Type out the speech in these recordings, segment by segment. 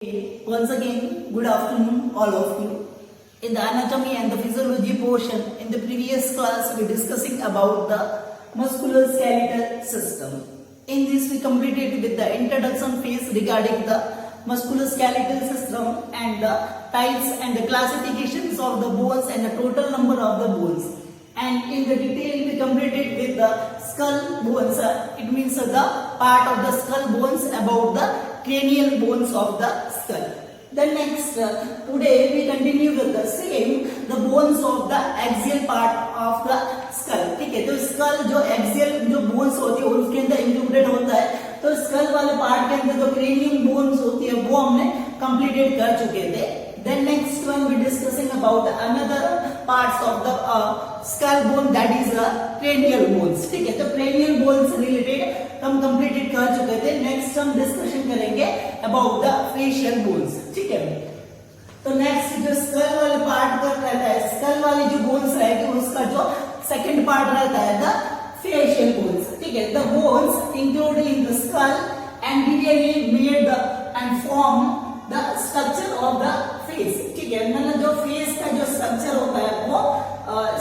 Once again, good afternoon, all of you. In the anatomy and the physiology portion, in the previous class, we were discussing about the musculoskeletal system. In this, we completed with the introduction phase regarding the musculoskeletal system and the types and the classifications of the bones and the total number of the bones. And in the detail, we completed with the skull bones. It means the part of the skull bones about the cranial bones of the skull. Then next, today we continue with the same, the bones of the axial part of the skull. ठीक है, तो skull जो axial जो bones होती है उसके अंदर included होता है, तो skull वाले part के अंदर जो cranial bones होती है वो हमने completed कर चुके थे. Then next one we discussing about another parts of the skull bone, that is cranial bones. ठीक है, तो cranial bones related हम completed कर चुके थे. Next हम discussion करेंगे about the facial bones. ठीक है, तो next जो skull वाले part का रहता है, skull वाली जो bones रहेगी उसका जो second part रहता है the facial bones. ठीक है, the bones included in the skull and really made the and form the structure of the face. ठीक है, मतलब जो फेस का जो स्ट्रक्चर होता है वो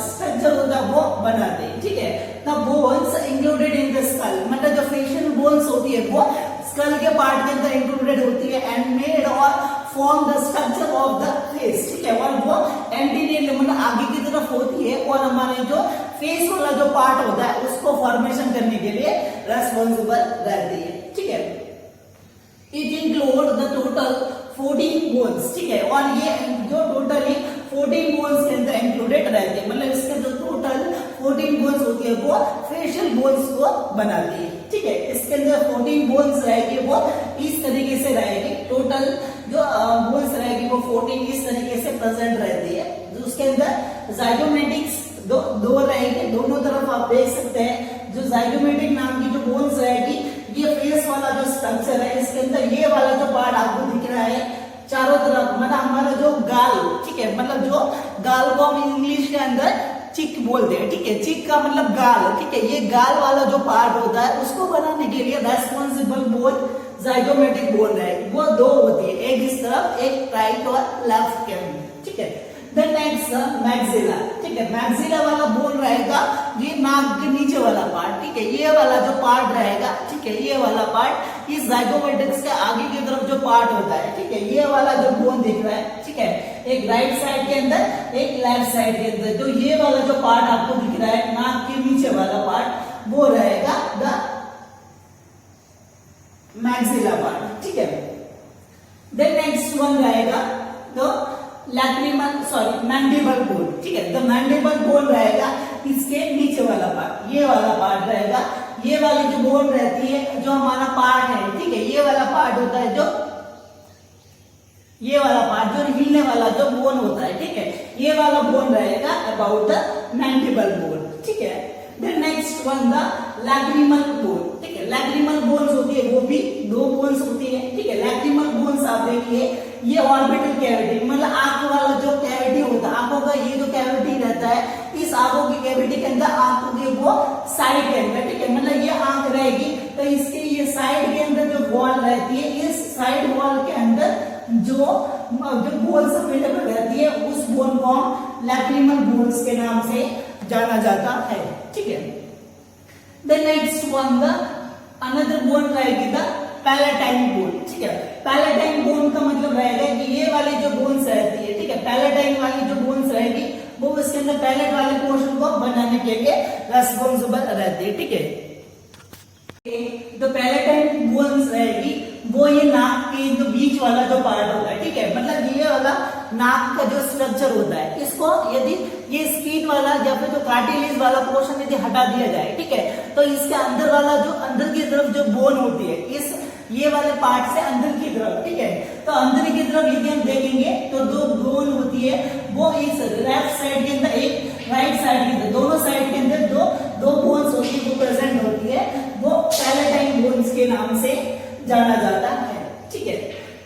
स्ट्रक्चर होता है वो बनाते हैं. ठीक है, the bones included in the skull, मतलब जो फेशियल बोन्स होती है वो स्कल के पार्ट के अंदर इंक्लूडेड होती है and made or form the structure of the face. ठीक है, और वो एंटीरियर मतलब आगे की तरफ होती है और हमारे जो फेस वाला जो पार्ट होता है उसको फॉर्मेशन करने के लिए रेस्पॉन्सिबल रहती है. ठीक है, it include the total 14 bones. ठीक है, और ये जो टोटली 14 बोन्स के अंदर इंक्लूडेड रहते हैं, मतलब इसके जो टोटल 14 बोन्स होती है वो फेशियल बोन्स को बनाती है. ठीक है, इसके अंदर 14 बोन्स रहेगी वो इस तरीके से रहेगी. टोटल जो बोन्स रहेगी वो 14 इस तरीके से प्रेजेंट रहती है. उसके अंदर जाइगोमेटिक्स दो रहेगी, दोनों तरफ आप देख सकते हैं. जो जाइगोमेटिक नाम की जो बोन्स रहेगी ये फेस वाला जो स्ट्रक्चर है इसके अंदर ये वाला जो पार्ट आपको दिख रहा है चारों तरफ, मतलब हमारा जो गाल. ठीक है, मतलब जो गाल को हम इंग्लिश के अंदर चिक बोलते हैं. ठीक है, चिक का मतलब गाल. ठीक है, ये गाल वाला जो पार्ट होता है उसको बनाने के लिए रेस्पॉन्सिबल बोन जाइगोमेटिक बोन है वो दो होती है, एक इस तरफ एक राइट और लेफ्ट के अंदर. ठीक है, देन नेक्स्ट मैक्सिला. ठीक है, मैक्सिला वाला बोन रहेगा ये नाक के नीचे वाला पार्ट. ठीक है, ये वाला जो पार्ट रहेगा, ठीक है, ये वाला पार्ट इस जाइगोमेटिक्स के आगे की तरफ जो पार्ट होता है. ठीक है, ये वाला जो बोन दिख रहा है, ठीक है, एक राइट साइड के अंदर एक लेफ्ट साइड के अंदर, तो ये वाला जो पार्ट आपको दिख रहा है नाक के नीचे वाला पार्ट वो रहेगा द मैक्सिला पार्ट. ठीक है, देन नेक्स्ट वन रहेगा तो मैंडिबल बोन. ठीक है, तो मैंडिबल बोन रहेगा इसके नीचे वाला पार्ट, ये वाला पार्ट रहेगा. ये वाली जो बोन रहती है जो हमारा पार्ट है, ठीक है, ये वाला पार्ट होता है जो ये वाला पार्ट जो हिलने वाला जो बोन होता है. ठीक है, ये वाला बोन रहेगा अबाउट द मैंडिबल बोन. ठीक है, then next one the lacrimal bone. ठीक है, लैक्रिमल बोन्स होती है वो भी दो बोन्स होती है. ठीक है, लैक्रिमल बोन्स आप देखिए ये ऑर्बिटल कैविटी मतलब आंख वाला जो कैविटी होता है, आंखों का ये जो कैविटी रहता है इस आंखों की कैविटी के अंदर आंखों के वो साइड के अंदर. ठीक है, मतलब ये आंख रहेगी तो इसके ये साइड के अंदर जो वॉल रहती है इस साइड वॉल के अंदर जो बोन्स अवेलेबल रहती है उस बोन को हम लैक्रिमल बोन्स के नाम से जाना जाता है. ठीक है, the next one the another bone रहेगी द पैलेटाइन बोन. ठीक है, पैलेटाइन बोन का मतलब रहेगा कि ये वाली जो बोन्स रहती है, ठीक है, पैलेटाइन वाली जो बोन्स रहेगी वो उसके अंदर पैलेट वाले पोर्शन को बनाने के लिए रेस्पॉन्सिबल रहती है. ठीक है, तो पैलेटाइन बोन्स रहेगी वो ये नाक के जो बीच वाला जो पार्ट होता है. ठीक है, मतलब ये वाला नाक का जो स्ट्रक्चर होता है इसको यदि ये स्किन वाला या फिर जो कार्टिलेज वाला पोर्शन यदि हटा दिया जाए, ठीक है, तो इसके अंदर वाला जो अंदर की तरफ जो बोन होती है इस ये वाले पार्ट से अंदर की तरफ. ठीक है, तो अंदर की तरफ यदि हम देखेंगे तो दो बोन होती है वो इस लेफ्ट साइड के अंदर एक राइट साइड के अंदर, दोनों साइड के अंदर दो बोन्स होती है वो प्रेजेंट होती है, वो पैलेटाइन बोन्स के नाम से जाना जाता है. ठीक है,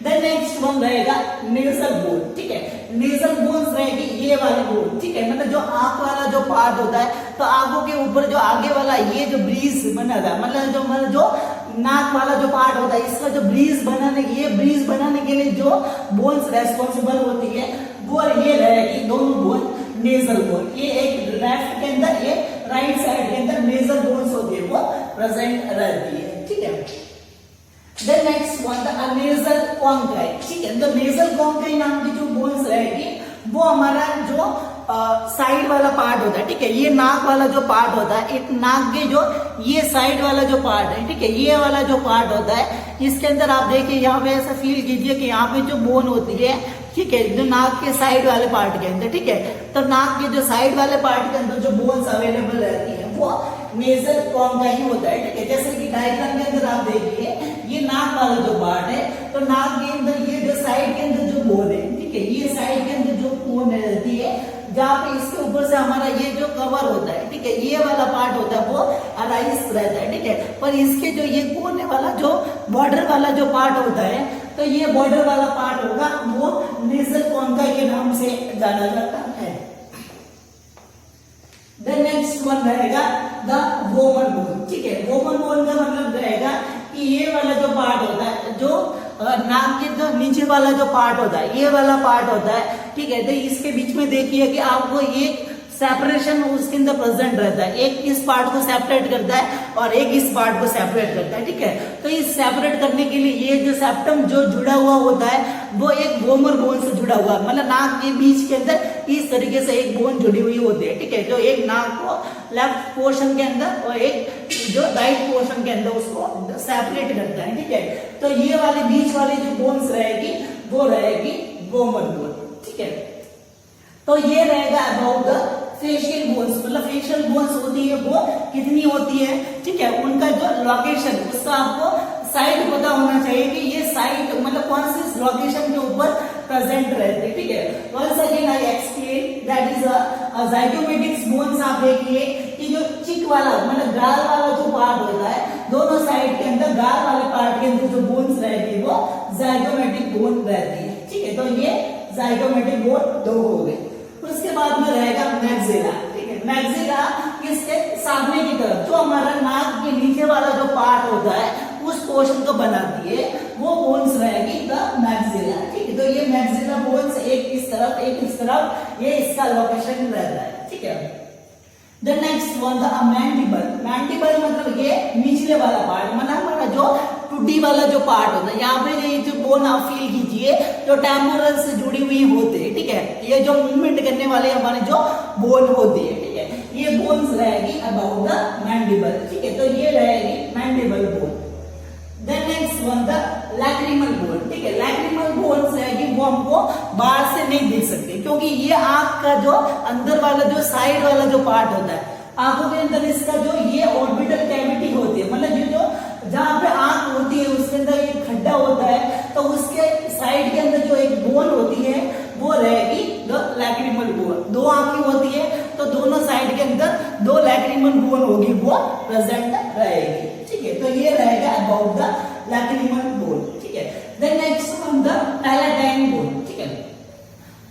देन नेक्स्ट वन रहेगा नेजल बोन. ठीक है, नेजल बोन्स रहेगी ये वाली बोन. ठीक है, मतलब जो आंख वाला जो पार्ट होता है तो आंखों के ऊपर जो आगे वाला ये जो ब्रीज बना था मतलब जो नाक वाला जो पार्ट होता है, इसका जो ब्रीज बनाने के लिए जो बोन्स रेस्पॉन्सिबल होती है वो ये रहेगी, दोनों बोन नेजल बोन, ये एक लेफ्ट के अंदर, ये राइट साइड के अंदर नेजल बोन्स होती है वो प्रेजेंट रहती है, ठीक है। Then next one the nasal conchae, ठीक है। तो नेजल कॉन्काई नाम की जो बोन्स रहेगी वो हमारा जो साइड वाला पार्ट होता है, ठीक है। ये नाक वाला जो पार्ट होता है, एक नाक के जो ये साइड वाला जो पार्ट है, ठीक है, ये वाला जो पार्ट होता है, इसके अंदर आप देखिए यहाँ पे ऐसा फील कीजिए कि यहाँ पे जो बोन होती है, ठीक है, जो नाक के साइड वाले पार्ट के अंदर, ठीक है। तो नाक के जो साइड वाले पार्ट के अंदर जो बोन्स अवेलेबल रहती है वो नेजल कॉन्काई होता है, ठीक है। जैसे कि डायग्राम के अंदर आप देखिए, ये नाक वाला जो पार्ट है, तो नाक के अंदर ये जो साइड के अंदर जो बोन है, ठीक है, ये साइड के अंदर जो बोन रहती है, जहाँ पे इसके ऊपर से हमारा ये जो कवर होता है, ठीक है, ये वाला पार्ट होता है वो अराइज रहता है, ठीक है। पर इसके जो ये कोने वाला जो बॉर्डर वाला जो पार्ट होता है, तो ये बॉर्डर वाला पार्ट होगा वो नेजल कॉन्काई के नाम से जाना जाता है। देन नेक्स्ट वन रहेगा द वोमन बोन, ठीक है। वोमन बोन का मतलब रहेगा कि ये वाला जो पार्ट होता है, जो नाक के जो नीचे वाला जो पार्ट होता है, ये वाला पार्ट होता है, ठीक है। तो इसके बीच में देखिए कि आपको एक सेपरेशन उसके अंदर प्रेजेंट रहता है, एक इस पार्ट को सेपरेट करता है और एक इस पार्ट को सेपरेट करता है, ठीक है। तो इस सेपरेट करने के लिए ये जो सेप्टम जो जुड़ा हुआ होता है वो एक वोमर बोन से जुड़ा हुआ है, मतलब नाक के बीच के अंदर इस तरीके से एक बोन जुड़ी हुई होती है, ठीक है, जो एक नाक को लेफ्ट पोर्शन के अंदर और एक जो राइट पोर्शन के अंदर उसको सेपरेट करता है, ठीक है। तो ये वाली बीच वाली जो बोन्स रहेगी वो रहेगी वोमर बोन, ठीक है। तो ये रहेगा अबाउट द फेशियल बोन्स, मतलब फेशियल बोन्स होती है वो कितनी होती है, ठीक है, उनका जो लोकेशन उसका आपको साइड पता होना चाहिए कि ये साइड मतलब कौन सी लोकेशन के ऊपर प्रेजेंट रहते हैं, ठीक है। Once again I explain that is a zygomatic bones. आप देखिए कि जो चिक वाला मतलब गाल वाला जो पार्ट होता है, दोनों साइड के अंदर गाल वाले पार्ट के अंदर जो बोन्स रहती है वो ज़ाइगोमेटिक बोन रहती है, ठीक है। तो ये ज़ाइगोमेटिक बोन दो हो गए। उसके बाद में रहेगा मैक्सिला, ठीक है। मैक्सिला इसके सामने की तरफ जो हमारा नाक के नीचे वाला जो पार्ट होता है उस पोर्शन को बनाती है वो बोन्स रहेगी द मैक्सिला, ठीक है। तो ये मैक्सिला बोन्स एक इस तरफ एक इस तरफ, ये इसका लोकेशन रहता है, ठीक है। The next one the mandible. Mandible मतलब ये निचले वाला पार्ट, मतलब हमारा जो टुड्डी वाला जो पार्ट होता है, यहाँ पे ये जो बोन आप फील कीजिए जो टेम्पोरल से जुड़ी हुई होते हैं, ठीक है। ये जो मूवमेंट करने वाले हमारे जो बोन होती है, ठीक है, ये बोन्स रहेगी अबाउट द मैंडिबल, ठीक है। तो ये रहेगी mandible bone. Then next one the lacrimal bone, ठीक है। लैक्रिमल बोन्स रहेगी वो हमको बाहर से नहीं देख सकते क्योंकि ये आंख का जो अंदर वाला जो साइड वाला जो पार्ट होता है, आंखों के अंदर इसका जो ये ऑर्बिटल कैविटी होती है, मतलब ये जो जहां पे आंख होती है उसके अंदर एक खड्डा होता है, तो उसके साइड के अंदर जो एक बोन होती है वो रहेगी द लैक्रिमल बोन। दो आंखें होती है तो दोनों साइड के अंदर दो लैक्रिमल बोन होगी वो प्रेजेंट रहेगी, ठीक है। तो ये रहेगा अबाउट द लैक्रिमल बोन, ठीक है। Then next one the palatine bone, ठीक है।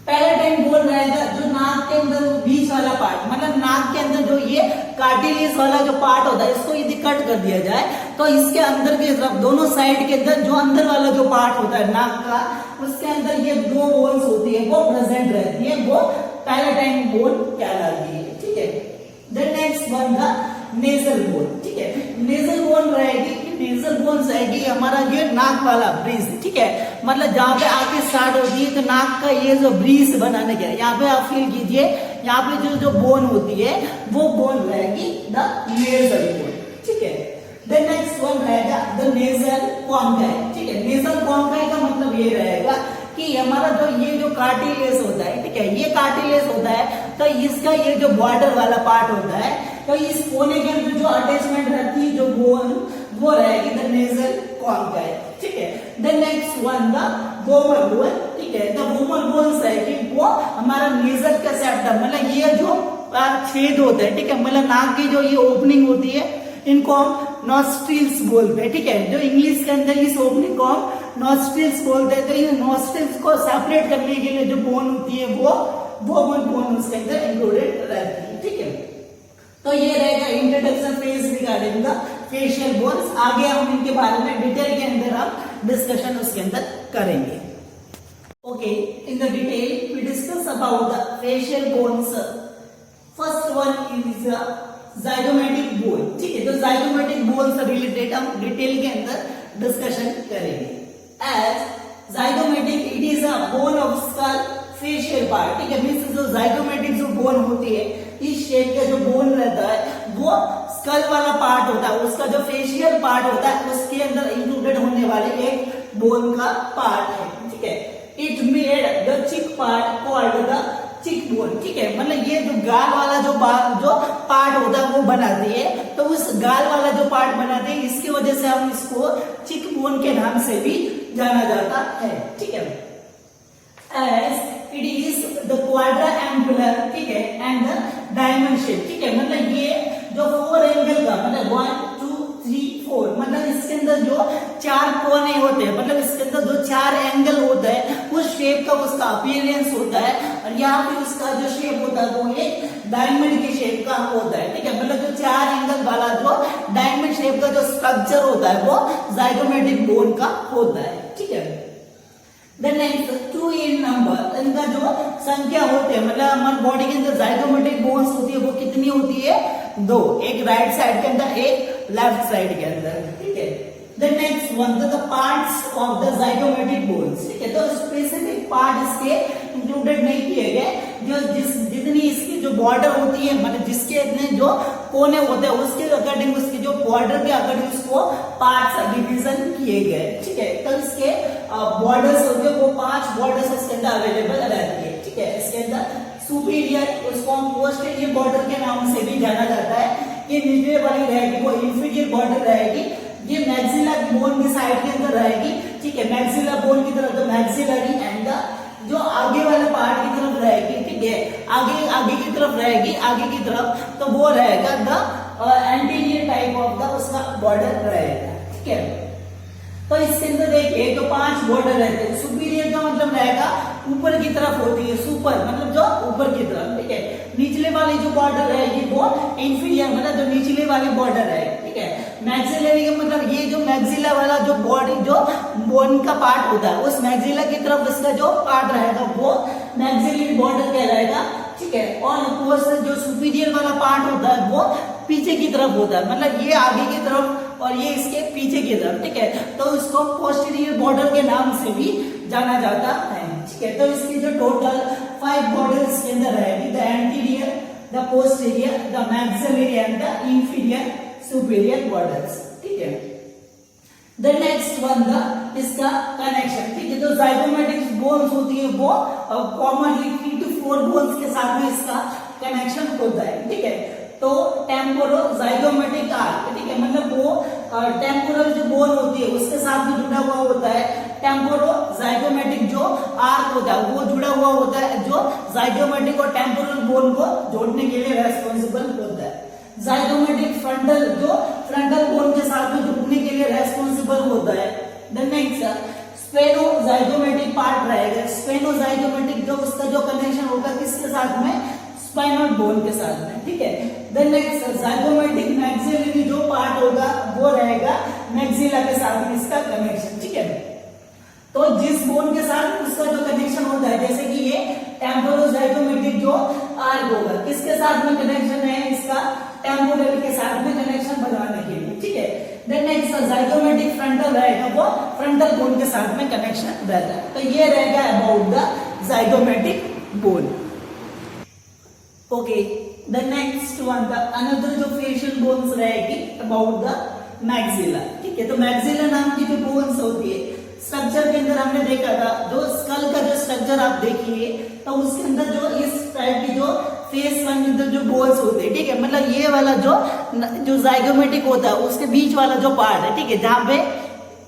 पैलेटाइन बोन रहेगा जो नाक के अंदर बीच वाला पार्ट, मतलब नाक के अंदर जो ये कार्टिलेज वाला जो पार्ट होता है इसको यदि कट कर दिया जाए तो इसके अंदर की तरफ दोनों साइड के अंदर जो अंदर वाला जो पार्ट होता है नाक का, उसके अंदर ये दो बोन्स होती है वो प्रेजेंट रहती है, वो पैलेटाइन बोन कहलाती है, ठीक है। Then next one the nasal bone, ठीक है। नेजल बोन रहेगी, नेजल बोन रहेगी हमारा ये नाक वाला ब्रीज, ठीक है, मतलब जहाँ पे आके स्टार्ट होती है तो नाक का ये जो ब्रीज बनाने के यहाँ पे आप फील कीजिए, यहाँ पे जो जो बोन होती है वो बोन रहेगी द नेजल बोन, ठीक है। देन नेक्स्ट वन रहेगा द नेजल कॉन्काई, ठीक है। नेजल कॉन्काई का मतलब ये रहेगा कि हमारा जो ये जो कार्टिलेज होता है, ठीक है, ये कार्टिलेज होता है तो इसका ये जो बॉर्डर वाला पार्ट होता है तो इस कोने के अंदर जो अटैचमेंट रहती है जो बोन वो रहेगी द नेजल कॉन्काई, ठीक है। Then next one the vomer bone, ठीक है। द वोमर बोन रहेगी वो हमारा नेजल का सेप्टम, मतलब ये जो छेद होता है, ठीक है, मतलब नाक की जो ये ओपनिंग होती है इनको हम नॉस्ट्रिल्स बोलते हैं, ठीक है। जो इंग्लिश के अंदर इस ओपनिंग को हम नॉस्ट्रिल्स बोलते हैं, तो ये नॉस्ट्रिल्स को सेपरेट करने के लिए जो बोन होती है वो बोन उसके अंदर इंक्लूडेड रहती है, ठीक है। तो ये रहेगा introduction phase regarding the facial bones. आगे हम इनके बारे में डिटेल के अंदर हम डिस्कशन उसके अंदर करेंगे। Okay, in the detail we discuss about the facial bones. First one is zygomatic bone. ठीक है, तो जाइगोमेटिक बोन से रिलेटेड हम डिटेल के अंदर डिस्कशन करेंगे। As zygomatic it is a bone of skull facial part. ठीक है, मींस जो जाइगोमेटिक जो बोन होती है, इस शेप का जो बोन रहता है वो स्कल वाला पार्ट होता है, उसका जो फेशियल पार्ट होता है उसके अंदर इंक्लूडेड होने वाले एक बोन का पार्ट है। ठीक है, इट मेड द चिक पार्ट कॉल्ड द चिक बोन। ठीक है, मतलब ये जो गाल वाला जो पार्ट होता है वो बनाती है, तो उस गाल वाला जो पार्ट बनाते हैं इसकी वजह से हम इसको चिक बोन के नाम से भी जाना जाता है। ठीक है, एज इट इज द क्वाड्रांगुलर, ठीक है, एंड द डायमंड शेप। ठीक है, मतलब ये जो 4 एंगल का मतलब 1 2 3 4 मतलब इसके अंदर जो 4 कोने होते हैं, मतलब इसके अंदर जो 4 एंगल होता है उस शेप का उसका अपीयरेंस होता है। और यहाँ पे उसका जो शेप होता है वो एक डायमंड के शेप का होता है। ठीक है, मतलब जो 4 एंगल वाला जो डायमंड शेप का जो स्ट्रक्चर होता है वो जाइगोमेटिक बोन का होता है। ठीक है, देन नेक्स्ट 2 इन नंबर, इनका जो संख्या होते हैं, मतलब हमारे बॉडी के अंदर जाइगोमेटिक बोन्स होती है वो कितनी होती है? 2, एक राइट साइड के अंदर, एक लेफ्ट साइड के अंदर। ठीक है, then next one the parts of the zygomatic bones. ठीक है, तो स्पेसिफिक पार्ट इसके इंक्लूडेड नहीं किए गए, जो जितनी इसकी जो बॉर्डर होती है, मतलब जिसके इतने जो कोने होते हैं उसके अकॉर्डिंग, उसके जो बॉर्डर के अकॉर्डिंग उसको पार्ट्स डिवीजन किए गए। ठीक है, तो इसके बॉर्डर्स होते हैं वो 5 बॉर्डर्स इसके अंदर अवेलेबल रहती है। ठीक है, इसके अंदर सुपीरियर, उसको हम पोस्टीरियर बॉर्डर के नाम से भी जाना जाता है। ये नीचे वाली रहेगी वो इंफीरियर बॉर्डर रहेगी, ये मैक्सिला बोन की साइड के अंदर रहेगी। ठीक है, मैक्सिला बोन की तरफ तो मैक्सिलरी, एंड जो आगे वाले पार्ट की तरफ रहेगी, ठीक है, आगे की तरफ रहेगी, आगे की तरफ तो वो रहेगा the anterior type of the उसका बॉर्डर रहेगा। ठीक है, तो इसके अंदर देखिए तो 5 बॉर्डर रहते हैं। सुपीरियर का मतलब रहेगा ऊपर की तरफ होती है, सुपर मतलब जो ऊपर की तरफ। ठीक है, निचले वाली जो बॉर्डर रहेगी वो इंफीरियर मतलब जो निचले वाली बॉर्डर रहेगी। ठीक है, मैक्सिलरी का मतलब ये जो मैक्सिला वाला जो बॉडी जो बोन का पार्ट होता है उस मैक्सिला की तरफ इसका जो पार्ट रहेगा वो मैक्सिलरी बॉर्डर कहलाएगा। ठीक है, और कोर्स जो सुपीरियर वाला पार्ट होता है वो पीछे की तरफ होता है, मतलब ये आगे की तरफ और ये इसके पीछे की तरफ। ठीक है, तो इसको पोस्टीरियर बॉर्डर के नाम से भी जाना जाता है। ठीक है, तो इसकी जो टोटल 5 बॉर्डर्स के अंदर रहेगी, the anterior, the posterior, the maxillary and the inferior superior borders. ठीक है, द नेक्स्ट वन द इसका कनेक्शन। ठीक है, तो जाइगोमेटिक बोन्स होती है वो कॉमनली 3 to 4 बोन्स के साथ में इसका कनेक्शन होता है। ठीक है, तो टेम्पोरो जाइगोमेटिक आर्क, ठीक है, मतलब वो टेम्पोरल जो बोन होती है उसके साथ में जुड़ा हुआ होता है। टेम्पोरो जाइगोमेटिक जो आर्क होता है वो जुड़ा हुआ होता है, जो जाइगोमेटिक और टेम्पोरल बोन को जोड़ने के लिए रेस्पॉन्सिबल होता है। जाइगोमेटिक फ्रंटल जो फ्रंटल बोन के साथ में जुड़ने के लिए रेस्पॉन्सिबल होता है। देन नेक्स्ट स्पेनो जाइगोमेटिक पार्ट रहेगा। स्पेनो जाइगोमेटिक जो उसका जो कनेक्शन होगा किसके साथ में? स्पाइनल बोन के साथ में। ठीक है, देन नेक्स्ट जाइगोमेटिक मैक्सिलरी जो पार्ट होगा वो रहेगा मैक्सिला के साथ में इसका कनेक्शन। ठीक है, तो जिस बोन के साथ उसका जो कनेक्शन होता है, जैसे कि ये टेम्पोरो जाइगोमेटिक जो आर्क होगा किसके साथ में कनेक्शन है इसका? टेम्पोरल के साथ में कनेक्शन बनवाने के लिए। ठीक है, देन नेक्स्ट जाइगोमेटिक फ्रंटल रहेगा वो फ्रंटल बोन के साथ में कनेक्शन रहता है। तो ये रहेगा about the zygomatic bone. Okay, the next one the another जो फेशियल बोन्स रहेगी अबाउट द मैक्सिला। ठीक है, तो मैक्सिला नाम की जो बोन्स होती है स्ट्रक्चर के अंदर हमने देखा था, जो स्कल का जो स्ट्रक्चर आप देखिए तो उसके अंदर जो इस टाइप की जो फेस के अंदर जो बोन्स होते हैं। ठीक है, मतलब ये वाला जो जाइगोमेटिक होता है उसके बीच वाला जो पार्ट है, ठीक है, जहां पे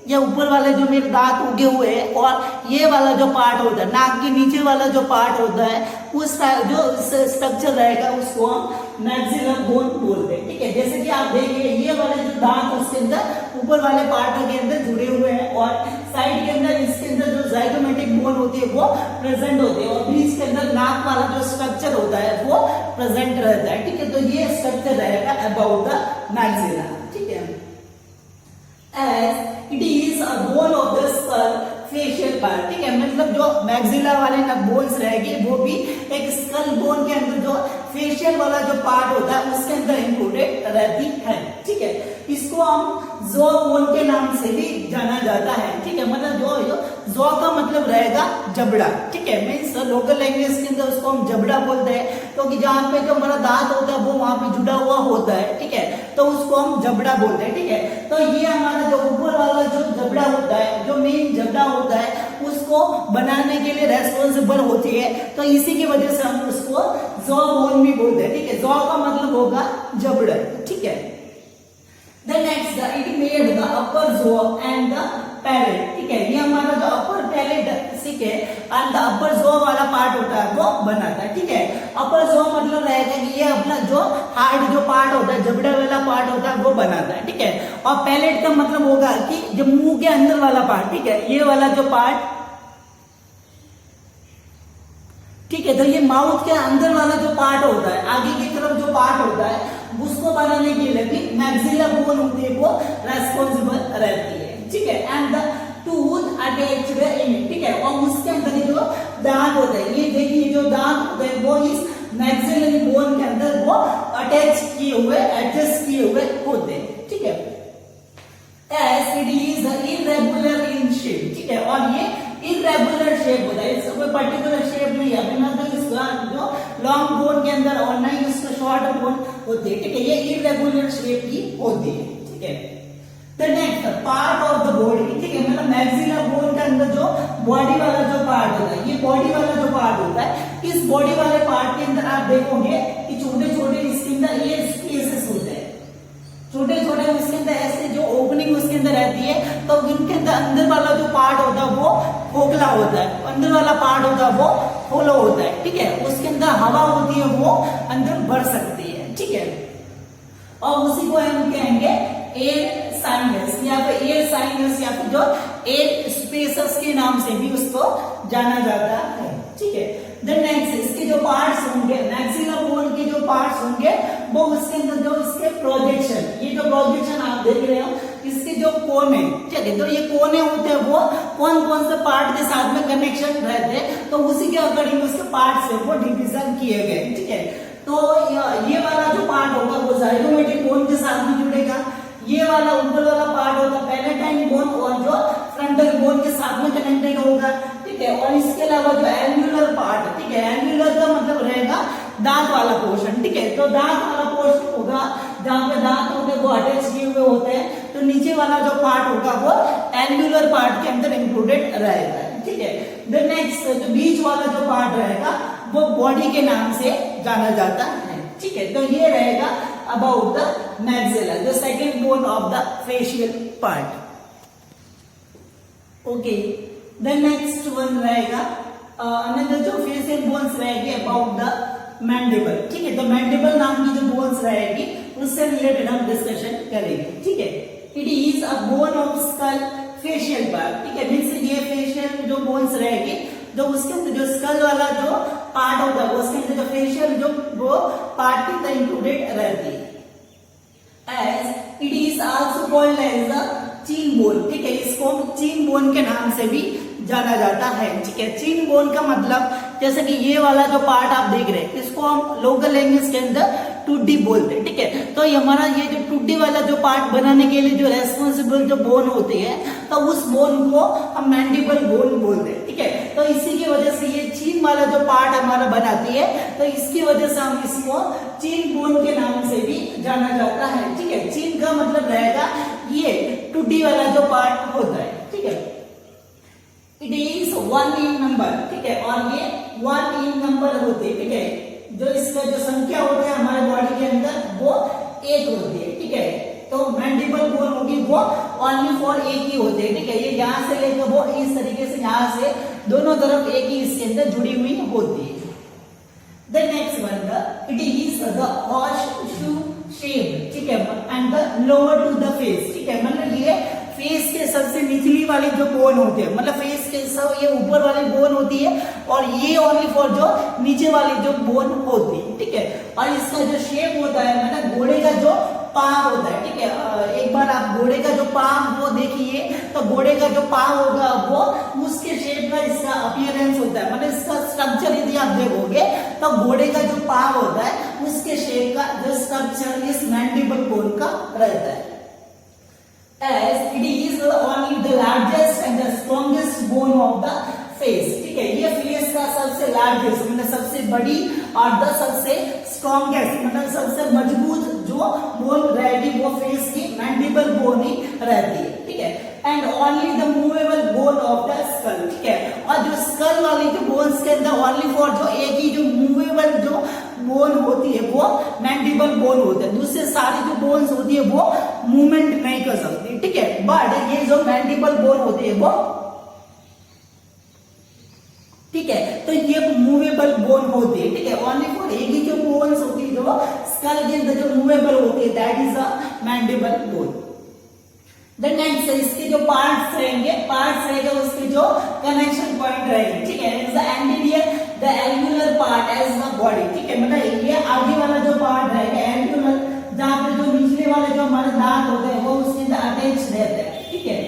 ये ऊपर वाले जो मेरे दांत उगे हुए हैं और ये वाला जो पार्ट होता है नाक के नीचे वाला जो पार्ट होता है उस जो स्ट्रक्चर रहेगा उसको हम मैक्सिलर बोन बोलते हैं। ठीक है, जैसे कि आप देखिए ये वाले जो दांत उसके अंदर ऊपर वाले पार्ट के अंदर जुड़े हुए हैं और साइड के अंदर इसके अंदर जो जाइगोमेटिक बोन होती है वो प्रेजेंट होती है और बीच के अंदर नाक वाला जो स्ट्रक्चर होता है वो प्रेजेंट रहता है। ठीक है, तो ये स्ट्रक्चर रहेगा अबाउट द मैक्सिला। ठीक है, as it is a bone of the skull facial part, ठीक है, मतलब जो मैक्सिला वाले ना बोन्स रहेगी वो भी एक स्कल बोन के अंदर जो फेशियल वाला जो पार्ट होता है उसके अंदर इंक्लूडेड रहती है, ठीक है। इसको हम जॉ बोन के नाम से भी जाना जाता है, ठीक है, मतलब जॉ का मतलब रहेगा जबड़ा, ठीक है, मीन्स लोकल लैंग्वेज के अंदर उसको हम जबड़ा बोलते हैं, क्योंकि जहाँ पे जो हमारा दांत होता है वो वहां पे जुड़ा हुआ होता है, ठीक है, तो उसको हम जबड़ा बोलते हैं, ठीक है। तो ये हमारा जो ऊपर वाला जो जबड़ा होता है, जो मेन जबड़ा होता है, उसको बनाने के लिए रेस्पॉन्सिबल होती है, तो इसी की वजह से हम उसको जॉ बोन भी बोलते हैं, ठीक है। जॉ का मतलब होगा जबड़ा, ठीक है। The next, it made the upper jaw and the palate, ठीक है, ये हमारा जो अपर पैलेट, ठीक है, and the upper jaw वाला पार्ट होता है वो बनाता है, ठीक है। अपर jaw मतलब रहेगा कि ये अपना जो हार्ड जो पार्ट होता है, जबड़े वाला पार्ट होता है वो बनाता है, ठीक है। और पैलेट का मतलब होगा कि जो मुंह के अंदर वाला पार्ट, ठीक है, ये वाला जो पार्ट, ठीक है, तो ये माउथ के अंदर वाला जो पार्ट होता है, आगे की तरफ जो पार्ट होता है, उसको बनाने के लिए भी मैक्सिला बोन होती है वो रेस्पॉन्सिबल रहती है, ठीक है। एंड द टूथ अटैच्ड इन, ठीक है, और उसके अंदर जो दांत होते हैं, ये देखिए जो दांत होते हैं वो इस मैक्सिलरी बोन के अंदर वो अटैच किए हुए, एडजस्ट किए हुए होते हैं, ठीक है। As it is irregular in shape, ठीक है, और ये इरेगुलर शेप होता है, इसका कोई पर्टिकुलर शेप नहीं है, अभी ना तो इसका जो लॉन्ग बोन के अंदर और ना ही इसका शॉर्ट बोन होती है, ठीक है, ये इरेगुलर शेप की होती है, ठीक है। The next part of the body, ठीक है, मतलब मैक्सिला बोन के अंदर जो बॉडी वाला जो पार्ट होता है, ये बॉडी वाला जो पार्ट होता है, इस बॉडी वाले पार्ट के अंदर आप देखोगे कि छोटे छोटे इसके अंदर ये स्पेसेस होते हैं, छोटे छोटे उसके अंदर ऐसे जो ओपनिंग उसके अंदर रहती है, तो इनके अंदर अंदर वाला जो पार्ट होता है वो खोखला होता है, अंदर वाला पार्ट होता है वो होलो होता है, ठीक है, उसके अंदर हवा होती है वो अंदर बढ़ सकती है, ठीक है। और उसी को हम कहेंगे एयर साइनस या फिर एयर साइनस या फिर जो एयर स्पेसेस के नाम से भी उसको जाना जाता है, ठीक है। द नेक्स्ट इसके जो पार्ट्स होंगे, मैक्सिला बोन के जो पार्ट्स होंगे वो उसके अंदर जो इसके प्रोजेक्शन, ये जो प्रोजेक्शन आप देख रहे हो, इसके जो कोने, ठीक है, तो ये कोने होते हैं वो कौन कौन से पार्ट के साथ में कनेक्शन रहते हैं, तो उसी के अकॉर्डिंग उसके पार्ट से वो डिवीजन किए गए, ठीक है। तो ये वाला जो पार्ट होगा वो जाइगोमेटिक बोन के साथ में जुड़ेगा, ये वाला ऊपर वाला पार्ट होगा पैलेटाइन बोन और जो फ्रंटल बोन के साथ में कनेक्टेड होगा, ठीक है। और इसके अलावा जो एल्व्यूलर पार्ट, ठीक है, एल्व्यूलर का मतलब रहेगा दांत वाला पोर्शन, ठीक है, तो दांत वाला पोर्शन होगा जहां पे दांत होते हैं वो अटैच किए हुए होते हैं, तो नीचे वाला जो पार्ट होगा वो एल्व्यूलर पार्ट के अंदर इंक्लूडेड रहेगा, ठीक है। द नेक्स्ट जो बीच वाला जो पार्ट रहेगा वो बॉडी के नाम से जाना जाता है, ठीक है। तो ये रहेगा about the maxilla, the second bone of the facial part. Okay, the next one रहेगा अनदर जो फेशियल बोन्स रहेगी अबाउट द मैंडिबल, ठीक है, तो मैंडिबल नाम की जो बोन्स रहेगी उससे रिलेटेड हम डिस्कशन करेंगे, ठीक है। It is a bone of skull facial part, ठीक है, मींस ये फेशियल जो बोन्स रहेगी जो उसके अंदर जो स्कल वाला जो पार्ट होता है उसके अंदर जो फेशियल जो वो पार्ट के अंदर इंक्लूडेड रहती है। As it is also called as the chin bone, ठीक है, इसको चीन बोन के नाम से भी जाना जाता है, ठीक है। चीन बोन का मतलब जैसे कि ये वाला जो पार्ट आप देख रहे हैं इसको हम लोकल लैंग्वेज के अंदर टुड्डी बोलते हैं, ठीक है। तो ये हमारा ये जो टुड्डी वाला जो पार्ट बनाने के लिए जो रेस्पॉन्सिबल जो बोन होती है तो उस बोन को हम मैंडिबल बोन बोलते हैं, ठीक है। तो इसी की वजह से ये चीन वाला जो पार्ट हमारा बनाती है तो इसकी वजह से हम इसको चीन बोन के नाम से भी जाना जाता है, ठीक है। चीन का मतलब रहेगा ये टुड्डी वाला जो पार्ट होता है, ठीक है। इट इज 1 इन नंबर, ठीक है, और ये 1 इन नंबर होते हैं, ठीक है। जो इसका जो संख्या होती है हमारे बॉडी के अंदर वो 1 होती है, ठीक है। तो मैंडिबल बोन होगी वो ओनली फॉर एक ही होते हैं, ठीक है। ये यहाँ से लेकर वो इस तरीके से यहाँ से दोनों तरफ एक ही इसके अंदर जुड़ी हुई होती है। The next one it is the horseshoe shape, ठीक है, and the lower to the face, ठीक है, मतलब ये फेस के सबसे निचली वाली जो बोन होती है, मतलब फेस के सब ये ऊपर वाली बोन होती है और ये ओनली फॉर जो नीचे वाली जो बोन होती है, ठीक है। और इसका जो शेप होता है मतलब घोड़े का जो पाँव होता है, ठीक है। एक बार आप घोड़े का जो पाँव वो देखिए, तो घोड़े का जो पाँव होगा वो उसके शेप का इसका अपीयरेंस होता है, मतलब इसका स्ट्रक्चर यदि आप देखोगे तो घोड़े का जो पाँव होता है उसके शेप का जो स्ट्रक्चर इस मैंडिबल बोन का रहता है। As it is only the largest and the strongest bone of the face, ठीक है। ये फेस का सबसे लार्जेस्ट मतलब सबसे बड़ी और द सबसे स्ट्रॉन्गेस्ट मतलब सबसे मजबूत जो बोन रहेगी वो फेस की मैंडिबल बोन ही रहती है, ठीक है। And only the movable bone of the school, ठीक है। और जो स्कल वाली जो बोन्स के अंदर ओनली फॉर जो एक ही जो मूवेबल जो बोन होती है वो मैंडिबल बोन होता है, दूसरे सारी जो बोन्स होती है वो मूवमेंट नहीं कर सकती, ठीक है। बट ये जो मैंडिबल बोन होती है वो, ठीक है, तो ये मूवेबल बोन होती है, ठीक है। ओनली फॉर एक ही जो बोन्स होती है जो स्कल के अंदर जो मूवेबल होती है that is a mandible bone. Then next इसके जो पार्ट्स रहेंगे उसके जो कनेक्शन पॉइंट रहेंगे, ठीक है। Is the anterior the alveolar part as the body, ठीक है, मतलब ये आगे वाला जो पार्ट रहेगा एल्व्यूलर, जहां पे जो निचले वाले जो हमारे दांत होते हैं वो उसके अंदर अटैच रहते हैं, ठीक है।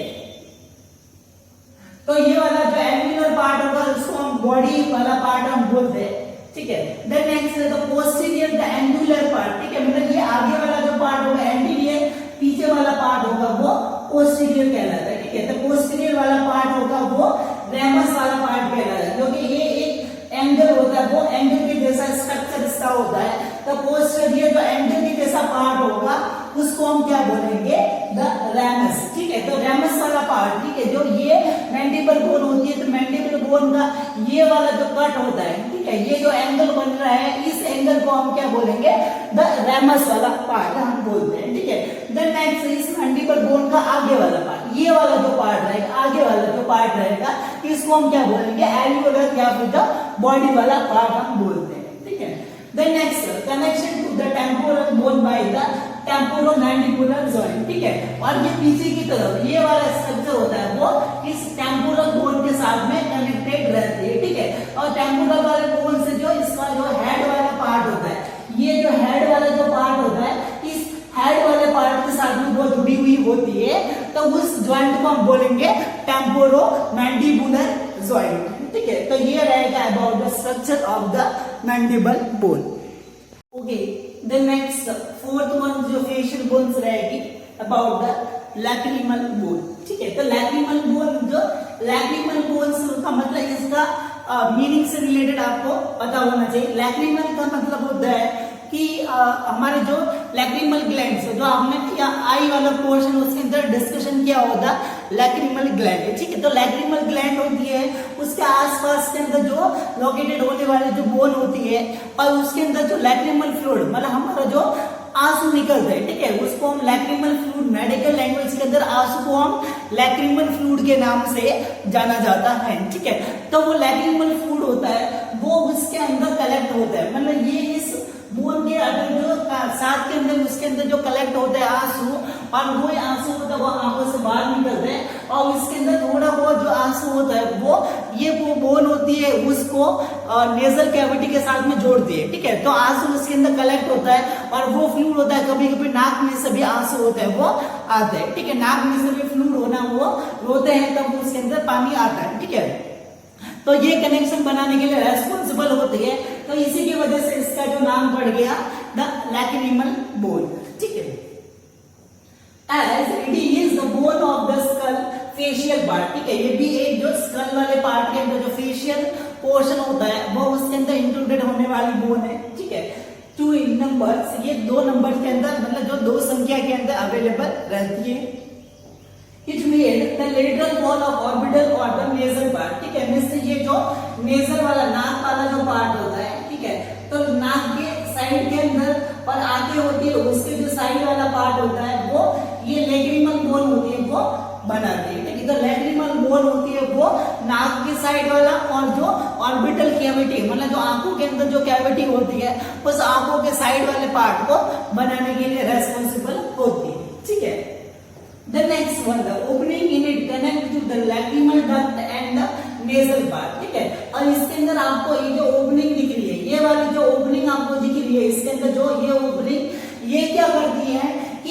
तो ये वाला जो एल्व्यूलर पार्ट होगा उसको हम बॉडी वाला पार्ट हम बोलते हैं, ठीक है। देन नेक्स्ट है the posterior the angular part, ठीक है, मतलब ये आगे वाला जो पार्ट होगा एंटीरियर, पीछे वाला पार्ट होगा वो पोस्टीरियर कहलाता है, ठीक है। तो पोस्टीरियर वाला पार्ट होगा वो रेमस वाला पार्ट कहलाता है, क्योंकि ये एक एंगल होता है, वो एंगल के जैसा स्ट्रक्चर इसका होता है। तो पोस्टीरियर जो एंगल के जैसा पार्ट होगा उसको हम क्या बोलेंगे, द रेमस, ठीक है। तो रेमस वाला पार्ट, ठीक है, जो ये मैंडिबल बोन होती है, तो मैंडिबल बोन का ये वाला जो कट होता है, ठीक है, ये जो एंगल बन रहा है इस एंगल को हम क्या बोलेंगे, द रेमस वाला पार्ट हम बोलते हैं, ठीक है। देन नेक्स्ट इस मैंडिबल बोन का आगे वाला पार्ट, ये वाला जो पार्ट रहेगा, आगे वाला जो पार्ट रहेगा इसको हम क्या बोलेंगे, एल्व्यूलर या फिर बॉडी वाला पार्ट हम बोलते हैं, ठीक है। Then next connection to the temporal bone by the temporomandibular joint, ठीक है। और ये पीछे की तरफ ये वाला स्ट्रक्चर होता है वो इस टेम्पोरल बोन के साथ में कनेक्टेड रहती है, ठीक है। और टेम्पोरल वाले बोन से जो इसका जो हेड वाला पार्ट होता है, ये जो हेड वाला जो पार्ट होता है इस हेड वाले पार्ट के साथ में वो जुड़ी हुई होती है, तो उस जॉइंट को हम बोलेंगे टेम्पोरोमैंडिबुलर जॉइंट, ठीक है। तो ये रहेगा about the structure of the mandible bone. Okay, the next fourth one जो फेशियल बोन्स रहेगी अबाउट द लैक्रिमल बोन, ठीक है। तो लैक्रिमल बोन जो लैक्रिमल बोन्स का मतलब इसका मीनिंग से रिलेटेड आपको पता होना चाहिए। लैक्रिमल का मतलब होता है कि हमारे जो लैक्रिमल ग्लैंड्स जो आपने या आई वाला पोर्शन उसके अंदर डिस्कशन किया होगा, लैक्रिमल ग्लैंड है, ठीक है। तो लैक्रिमल ग्लैंड होती है उसके आसपास के अंदर जो लोकेटेड होने वाली जो बोन होती है और उसके अंदर जो लैक्रिमल फ्लूइड मतलब हमारा जो आंसू निकलते हैं, ठीक है, उसको हम लैक्रिमल फ्लूइड, मेडिकल लैंग्वेज के अंदर आंसू को हम लैक्रिमल फ्लूइड के नाम से जाना जाता है, ठीक है। तो वो लैक्रिमल फ्लूइड होता है वो उसके अंदर कलेक्ट होता है, मतलब ये इस बोन के अंदर जो साथ के अंदर उसके अंदर जो कलेक्ट होते हैं आंसू, और वो आंसू होता है वो आंखों से बाहर निकलते हैं और उसके अंदर थोड़ा बहुत जो आंसू होता है वो ये वो बोन होती है उसको नेजल कैविटी के साथ में जोड़ती है, ठीक है। तो आंसू उसके अंदर कलेक्ट होता है और वो फ्लूइड होता है, कभी कभी नाक में से भी आंसू होते हैं वो आते हैं, ठीक है। नाक में से भी फ्लूइड होना वो रोते हैं तब उसके अंदर पानी आता है, ठीक है। तो ये कनेक्शन बनाने के लिए रेस्पॉन्सिबल होती है, तो इसी की वजह से इसका जो नाम पड़ गया द लैक्रिमल बोन, ठीक है। As it is the bone of the skull facial part, ठीक है, ये भी एक जो स्कल वाले पार्ट के अंदर जो फेशियल पोर्शन होता है वो उसके अंदर इंक्लूडेड होने वाली बोन है, ठीक है। 2 नंबर्स, ये 2 नंबर के अंदर मतलब जो 2 संख्या के अंदर अवेलेबल रहती है। It made the lateral wall of orbital or the nasal part, ठीक है। मिससे ये जो नेजल वाला नाक वाला जो पार्ट होता है, ठीक है, तो नाक के साइड के अंदर और आगे होती है उसके जो साइड वाला पार्ट होता है वो ये लैक्रिमल बोन होती है वो बनाती है, ठीक है। तो लैक्रिमल बोन होती है वो नाक के साइड वाला और जो ऑर्बिटल कैविटी मतलब जो आंखों के अंदर जो कैविटी होती है उस आंखों के साइड वाले पार्ट को बनाने के लिए रेस्पॉन्सिबल होती है, ठीक है। The next one, the opening in it connect to the lacrimal duct and the nasal part, ठीक है। और इसके अंदर आपको ये जो ओपनिंग दिख रही है, ये वाली जो ओपनिंग आपको दिख रही है इसके अंदर जो ये ओपनिंग ये क्या करती है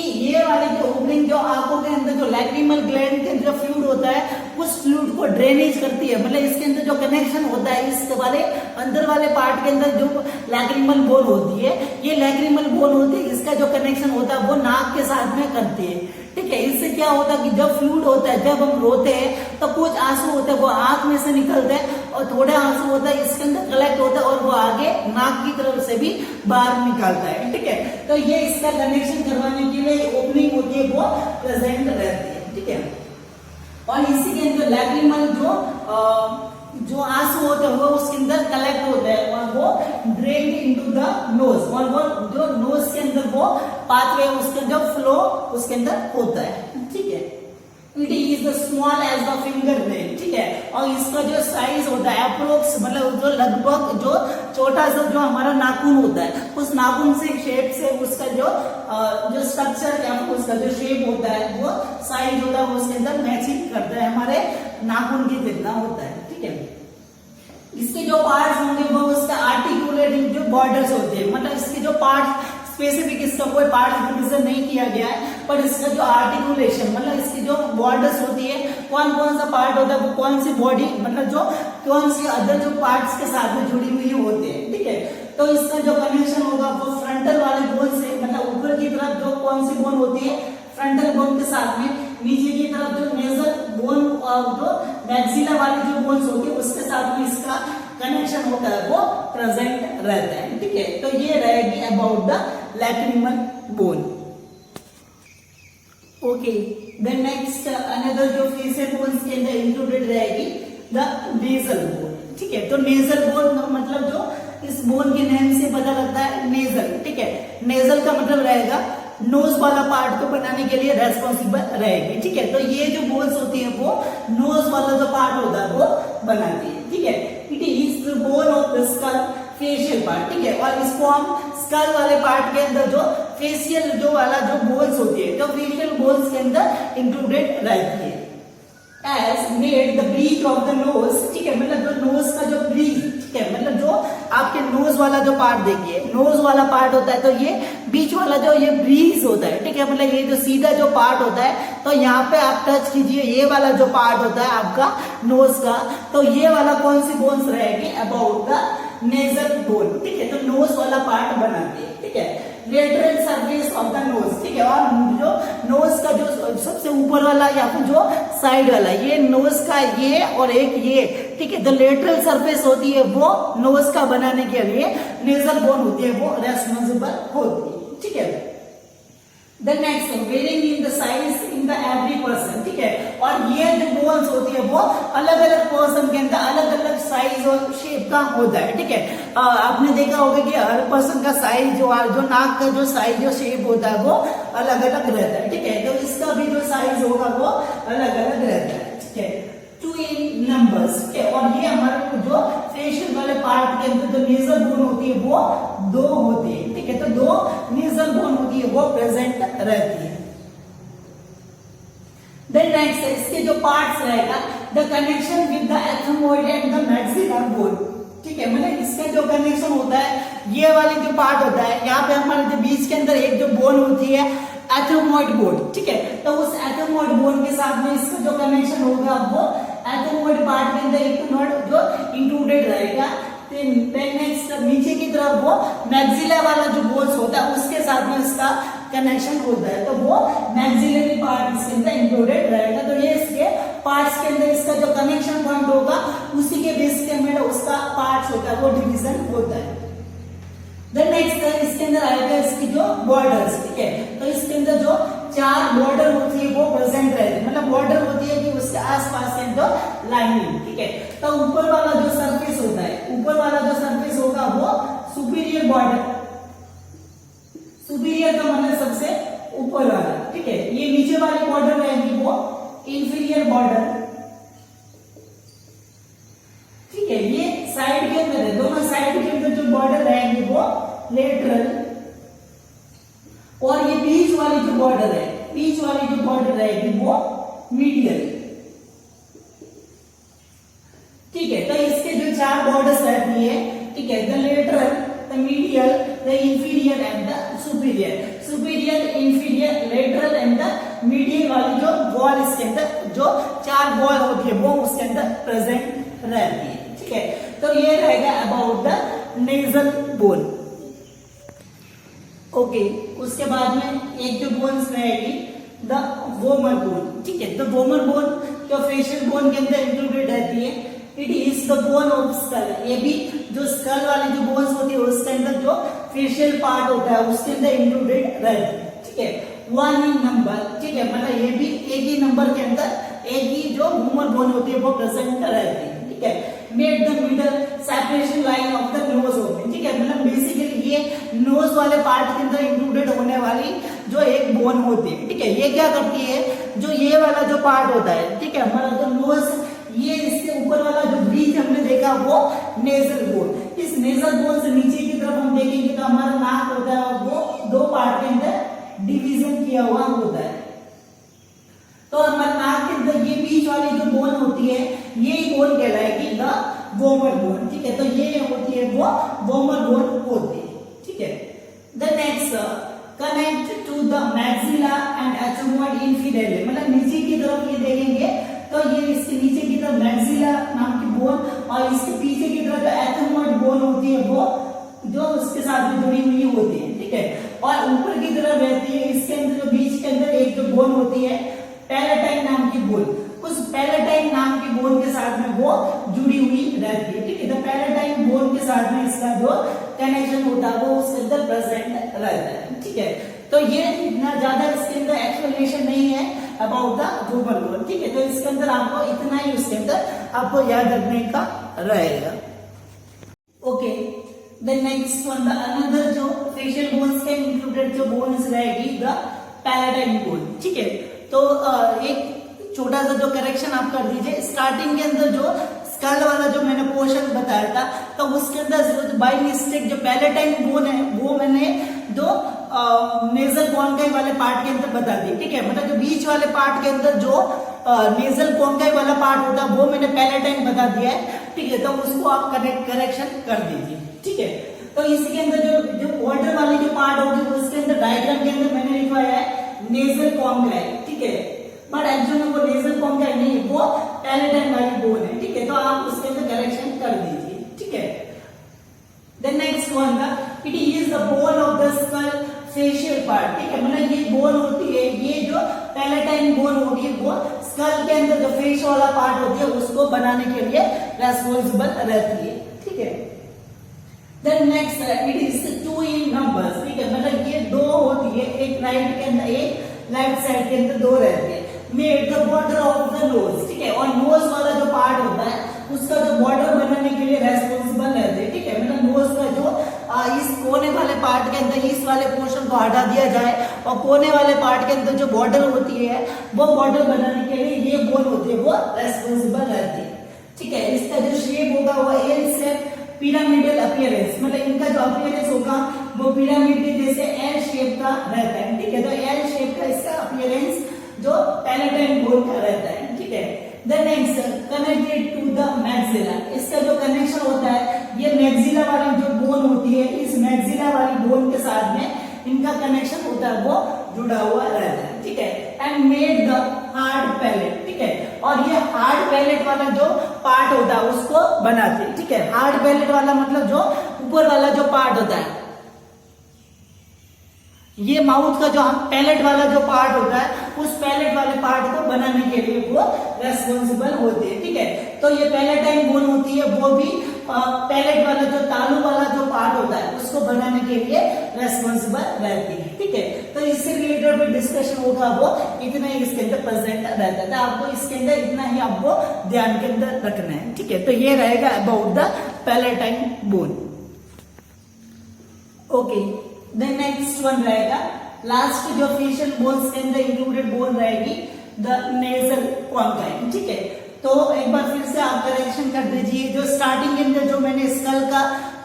ये वाली जो ओपनिंग जो आंखों के अंदर जो लैक्रिमल ग्लैंड के अंदर फ्लूइड होता है उस फ्लूइड को ड्रेनेज करती है, मतलब इसके अंदर जो कनेक्शन होता है इस वाले अंदर वाले पार्ट के अंदर जो लैक्रिमल बोन होती है, ये लैक्रिमल बोन होती है, इसका जो कनेक्शन होता है वो नाक के साथ में करती है। ठीक है, इससे क्या होता है कि जब फ्लूइड होता है, जब हम रोते हैं तो कुछ आंसू होते हैं वो आंख में से निकलते हैं और थोड़े आंसू होता है इसके अंदर कलेक्ट होता है और वो आगे नाक की तरफ से भी बाहर निकलता है। ठीक है, तो ये इसका कनेक्शन करवाने के लिए ओपनिंग होती है वो प्रेजेंट रहती है। ठीक है, और इसी के अंदर लैक्रिमल जो आंसू होते हैं वो उसके अंदर कलेक्ट होते हैं और वो ड्रेन इनटू द नोज, और वो जो नोज के अंदर वो पाथवे उसका जो फ्लो उसके अंदर होता है। ठीक है, it is the small as the finger nail. ठीक है, और इसका जो साइज होता है अप्रोक्स, मतलब जो लगभग जो छोटा सा जो हमारा नाखून होता है उस नाखून से शेप से उसका जो स्ट्रक्चर या उसका जो शेप होता है वो साइज होता है उसके अंदर मैचिंग करता है, हमारे नाखून की जितना होता है। ठीक है, इसके जो पार्ट्स होंगे वो उसका आर्टिकुलेटिंग जो बॉर्डर्स होते हैं, मतलब इसके जो पार्ट्स स्पेसिफिक इसका कोई पार्ट डिवीजन नहीं किया गया है, पर इसका जो आर्टिकुलेशन मतलब इसकी जो बॉर्डर्स होती है कौन कौन सा पार्ट होता है वो कौन सी बॉडी मतलब जो कौन सी अदर जो पार्ट्स के साथ में जुड़ी हुई होते हैं। ठीक है, तो इसका जो कनेक्शन होगा वो फ्रंटल वाले बोन से, मतलब ऊपर की तरफ जो कौन सी बोन होती है फ्रंटल बोन के साथ में, नीचे की तरफ जो नेजल बोन और जो मैक्सिला वाली जो बोन्स होती है उसके साथ में इसका कनेक्शन होता है वो प्रेजेंट रहता है। ठीक है, तो ये रहेगी about the lacrimal bone. Okay, then next another जो फेशियल बोन्स के अंदर इंक्लूडेड रहेगी द नेजल बोन। ठीक है, तो नेजल बोन मतलब जो इस बोन के नेम से पता लगता है नेजल। ठीक है, नेजल का मतलब रहेगा नोज वाला पार्ट को बनाने के लिए रेस्पॉन्सिबल रहेगी। ठीक है, तो ये जो बोन्स होती है वो नोज वाला जो पार्ट होता है वो बनाती है। ठीक है, it is the bone of the skull facial part. ठीक है, और इसको हम स्कल वाले पार्ट के अंदर जो फेशियल जो वाला जो बोन्स होती है तो फेशियल बोन्स के अंदर इंक्लूडेड रहती है। As made the breach of the nose. ठीक है, मतलब जो नोज का जो ब्रीच, ठीक है, मतलब जो आपके नोज वाला जो पार्ट देखिए नोज वाला पार्ट होता है तो ये बीच वाला जो ये ब्रीज होता है। ठीक है, मतलब ये जो सीधा जो पार्ट होता है तो यहाँ पे आप टच कीजिए, ये वाला जो पार्ट होता है आपका नोज का, तो ये वाला कौन सी बोन्स रहेगी अबाउट द नेजल बोन। ठीक है, तो नोज वाला पार्ट बनाती है। ठीक है, lateral surface of the nose. ठीक है, और जो नोज का जो सबसे ऊपर वाला या फिर जो साइड वाला ये नोज का ये और एक ये, ठीक है, तो लेटरल सरफेस होती है वो नोज का बनाने के लिए नेजल बोन होती है वो रेस्पॉन्सिबल होती है। ठीक है, the next varying in the size in the every person. ठीक है, और ये जो बोन्स होती है वो अलग अलग पर्सन के अंदर अलग अलग साइज और शेप का होता है। ठीक है, आपने देखा होगा कि हर पर्सन का साइज जो नाक का जो साइज जो शेप होता है वो अलग अलग रहता है। ठीक है, तो इसका भी जो साइज होगा वो अलग अलग रहता है। ठीक है, 2 in numbers। ठीक है, और ये हमारे जो फेशियल वाले पार्ट के अंदर जो नेजल बोन होती है वो 2 होती है। ठीक है, तो 2 नेजल बोन होती है वो प्रेजेंट रहती है। देन नेक्स्ट इसके जो पार्ट्स रहेगा the connection with the ethmoid and the maxillary bone. ठीक है, मतलब इसका जो कनेक्शन होता है ये वाली जो पार्ट होता है यहाँ पे हमारे जो बीच के अंदर एक जो बोन होती है एथमोइड बोन। ठीक है, तो उस एथमोइड बोन के साथ में इसका जो कनेक्शन होगा वो एथमोइड पार्ट के अंदर एक नोड जो इंक्लूडेड रहेगा। नेक्स्ट नीचे की तरफ वो मैक्सिला वाला जो बोन्स होता है उसके साथ में इसका कनेक्शन होता है तो वो मैक्सिलरी पार्ट इसके अंदर इंक्लूडेड रहेगा। तो ये इसके पार्ट्स के अंदर इसका जो कनेक्शन पॉइंट होगा उसी के बेस के अंदर उसका पार्ट्स होता है वो डिवीजन होता है। देन नेक्स्ट इसके अंदर आएगा इसकी जो बॉर्डर्स। ठीक है, तो इसके अंदर जो 4 बॉर्डर होती है वो प्रेजेंट रहती है, मतलब बॉर्डर होती है कि उसके आसपास के अंदर लाइनिंग। ठीक है, तो ऊपर वाला जो सरफेस होता है ऊपर वाला जो सरफेस होगा वो सुपीरियर बॉर्डर, सुपीरियर का मतलब सबसे ऊपर वाला। ठीक है, ये नीचे वाली बॉर्डर रहेगी वो इंफीरियर बॉर्डर। ठीक है, ये साइड के अंदर है, दोनों साइड के अंदर जो बॉर्डर रहेंगे वो लेटरल, और ये बीच वाली जो बॉर्डर है बीच वाली जो बॉर्डर रहेगी वो मीडियल। ठीक है, तो इसके जो 4 बॉर्डर्स रहती है, ठीक है, the lateral, the medial, the inferior and the superior. Superior, inferior, lateral and the medial वाली जो वॉल इसके अंदर जो 4 वॉल होती है वो उसके अंदर प्रेजेंट रहती है, ठीक है। तो ये रहेगा about the nasal bone. Okay, उसके बाद में एक जो बोन्स रहेगी द वोमर बोन, ठीक है। द वोमर बोन जो फेशियल बोन के अंदर इंक्लूडेड रहती है, it is the bone of school. ये भी जो स्कल वाली जो बोन्स होती है उसके अंदर जो फेशियल पार्ट होता है उसके अंदर इंक्लूडेड रहती है, ठीक है। 1 in नंबर, ठीक है, मतलब ये भी एक ही नंबर के अंदर एक ही जो वोमर बोन होती है वो प्रेजेंट रहती है, ठीक है। Made the middle separation line of the knows होती है, ठीक है, मतलब बेसिकली ये नोज वाले पार्ट के अंदर इंक्लूडेड होने वाली जो एक बोन होती है, ठीक है। ये क्या करती है, जो ये वाला जो पार्ट होता है, ठीक है, हमारा जो नोज, ये इसके ऊपर वाला जो ब्रीच हमने देखा वो नेजल बोन। इस नेजल बोन से नीचे की तरफ हम देखेंगे तो हमारा नाक होता है वो 2 पार्ट के अंदर डिवीजन किया हुआ होता है। तो हमारे नाक के अंदर ये बीच वाली जो बोन होती है ये बोन कहलाएगी द वोमर बोन, ठीक है। तो ये होती है वो वोमर बोन होती है, ठीक है। The next connect to the maxilla and ethmoid inferior, मतलब नीचे की तरफ ये देखेंगे तो ये इसके नीचे की तरफ मैक्सिला नाम की बोन और इसके पीछे की तरफ जो एथमोइड बोन होती है वो जो उसके साथ में जुड़ी हुई होती है, ठीक है। और ऊपर की तरफ रहती है इसके अंदर जो बीच के अंदर एक जो बोन होती है पैलेटाइन नाम की बोन, उस पैलेटाइन नाम की बोन के साथ में वो जुड़ी हुई रहती है, ठीक है। तो पैलेटाइन बोन के साथ में इसका जो कनेक्शन होता है वो उसके अंदर प्रेजेंट रहता है, ठीक है। तो ये इतना ज्यादा इसके अंदर एक्सप्लेनेशन नहीं है अबाउट द वोमर बोन, ठीक है। तो इसके अंदर आपको इतना ही उसके अंदर आपको याद रखने का रहेगा। Okay, the next one, the another जो फेशियल बोन्स के इंक्लूडेड जो बोन्स रहेगी द पैलेटाइन बोन, ठीक है। तो एक छोटा सा जो करेक्शन आप कर दीजिए, स्टार्टिंग के अंदर जो स्कल वाला जो मैंने पोर्शन बताया था तो उसके अंदर बाय मिस्टेक जो पैलेटाइन बोन है वो मैंने जो नेजल कॉन्काइव वाले पार्ट के अंदर बता दी, ठीक है। मतलब जो बीच वाले पार्ट के अंदर जो नेजल कॉन्काइव वाला पार्ट होता है वो मैंने पैलेटाइन बता दिया है, ठीक है। तो उसको आप करेक्शन कर दीजिए, ठीक है। तो इसके अंदर जो बॉर्डर वाली जो पार्ट होगी उसके अंदर डायग्राम के अंदर मैंने लिखवाया है नेजल कॉन्काइव, ठीक है। बट एक्चुअली में वो नेजल कॉन्काइव नहीं है, वो पैलेटाइन वाली बोन है, ठीक है। तो आप उसके अंदर करेक्शन कर दीजिए, ठीक है। देन नेक्स्ट वन था, it is the bone of the skull facial part, ठीक है। मतलब ये बोन होती है, ये जो पैलेटाइन बोन होगी वो स्कल के अंदर जो फेस वाला पार्ट होती है उसको बनाने के लिए रेस्पॉन्सिबल रहती है, ठीक है। Then next it is 2 in numbers, ठीक है। मतलब ये 2 होती है, एक राइट के अंदर एक लेफ्ट साइड के अंदर 2 रहते हैं। Made the border of the nose, ठीक है। और नोज वाला जो पार्ट होता है उसका जो बॉर्डर बनाने के लिए रेस्पॉन्सिबल रहते हैं, ठीक है। मतलब नोज का जो इस कोने वाले पार्ट के अंदर इस वाले पोर्शन को हटा दिया जाए और कोने वाले पार्ट के अंदर जो बॉर्डर होती है वो बॉर्डर बनाने के लिए ये बोन होती है वो रेस्पॉन्सिबल रहती है, ठीक है। इसका जो शेप होगा वो एल शेप पिरामिडल अपीयरेंस, मतलब इनका जो अपीयरेंस होगा वो पिरामिड के जैसे एल शेप का रहता है, ठीक है। तो एल शेप का इसका अपीयरेंस जो पैलेटाइन बोन का रहता है, ठीक है। The next connected to the maxilla, इसका जो कनेक्शन होता है ये मैक्सिला वाली जो बोन होती है इस मैक्सिला वाली बोन के साथ में इनका कनेक्शन होता है वो जुड़ा हुआ रहता है, ठीक है। And made the hard palate, ठीक है। और ये हार्ड पैलेट वाला जो पार्ट होता है उसको बनाते हैं, ठीक है। हार्ड पैलेट वाला मतलब जो ऊपर वाला जो पार्ट होता है, ये माउथ का जो पैलेट वाला जो पार्ट होता है उस पैलेट वाले पार्ट को बनाने के लिए वो रेस्पॉन्सिबल होते हैं, ठीक है। तो ये पैलेटाइन बोन होती है वो भी पैलेट वाला जो तालू वाला जो पार्ट होता है उसको बनाने के लिए रेस्पॉन्सिबल रहती है, ठीक है। तो इससे रिलेटेड भी डिस्कशन होगा वो इतना ही इसके अंदर प्रेजेंट रहता है, तो आपको इसके अंदर इतना ही आपको ध्यान के अंदर रखना है, ठीक है। तो ये रहेगा about the palatine bone. Okay, then next one रहेगा लास्ट जो फेशियल बोन्स के अंदर इंक्लूडेड बोन रहेगी द नेजल कॉन्काइव, ठीक है। तो एक बार फिर से आप करेक्शन कर दीजिए, जो स्टार्टिंग के अंदर जो मैंने स्कल का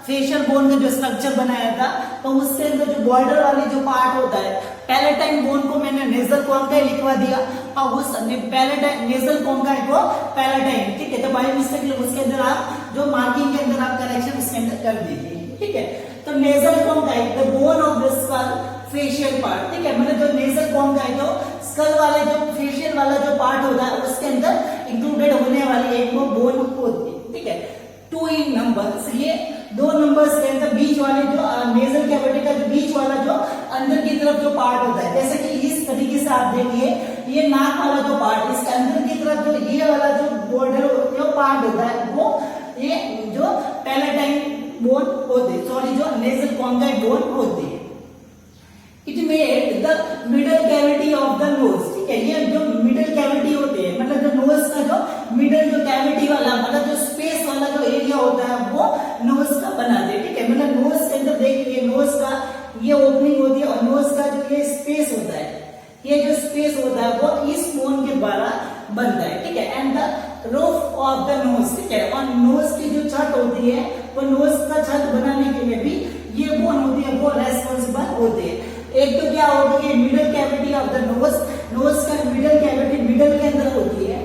फेशियल बोन का जो स्ट्रक्चर बनाया था तो उसके अंदर जो बॉर्डर वाली जो पार्ट होता है पैलेटाइन बोन को मैंने नेजल कॉन्काइव लिखवा दिया और उस पैलेटाइन नेजल कॉन्काइव को पैलेटाइन, ठीक है। तो बाय मिस्टेक उसके अंदर आप जो मार्किंग के अंदर आप करेक्शन उसके अंदर कर दीजिए, ठीक है। तो nasal concave the bone of the skull facial part, ठीक है, मतलब जो नेजल कॉन्का है, जो स्कल वाले जो फेशियल वाला जो पार्ट होता है उसके अंदर इंक्लूडेड होने वाली एक वो बोन होती है, ठीक है। 2 इन नंबर्स, ये 2 नंबर्स के अंदर बीच वाले जो नेजल कैविटी का जो बीच वाला जो अंदर की तरफ जो पार्ट होता है, जैसे कि इस तरीके से आप देखिए, ये नाक वाला जो पार्ट, इसके अंदर की तरफ जो ये वाला जो बॉर्डर जो पार्ट होता है वो ये जो पैलेटाइन बोन होते हैं, सॉरी जो नेजल कॉन्काई बोन होती है। It made the middle cavity of the nose, ठीक है, ये जो मिडल कैविटी होते हैं, मतलब जो नोज का जो मिडल जो कैविटी वाला मतलब जो स्पेस वाला जो एरिया होता है वो नोज का बनाते हैं, ठीक है, मतलब नोज के अंदर देखिए नोज का ये ओपनिंग होती है और नोज का जो ये स्पेस होता है, ये जो स्पेस होता है वो इस बोन के द्वारा बनता है, ठीक है। And the roof of the nose, ठीक है, और नोज की जो छत होती है वो नोज का छत बनाने के लिए भी ये बोन होती है वो रेस्पॉन्सिबल होते हैं। एक तो क्या होती है middle cavity of the nose, nose का मिडल कैविटी मिडल के अंदर होती है।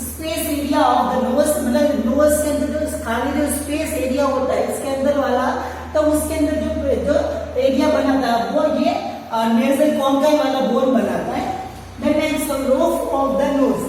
Space area of the nose, मतलब नोज के अंदर जो खाली जो स्पेस एरिया होता है इसके अंदर वाला, तो उसके अंदर जो एरिया बनाता है वो ये नेजल कॉन्काई वाला बोन बनाता है। Then next roof of the nose,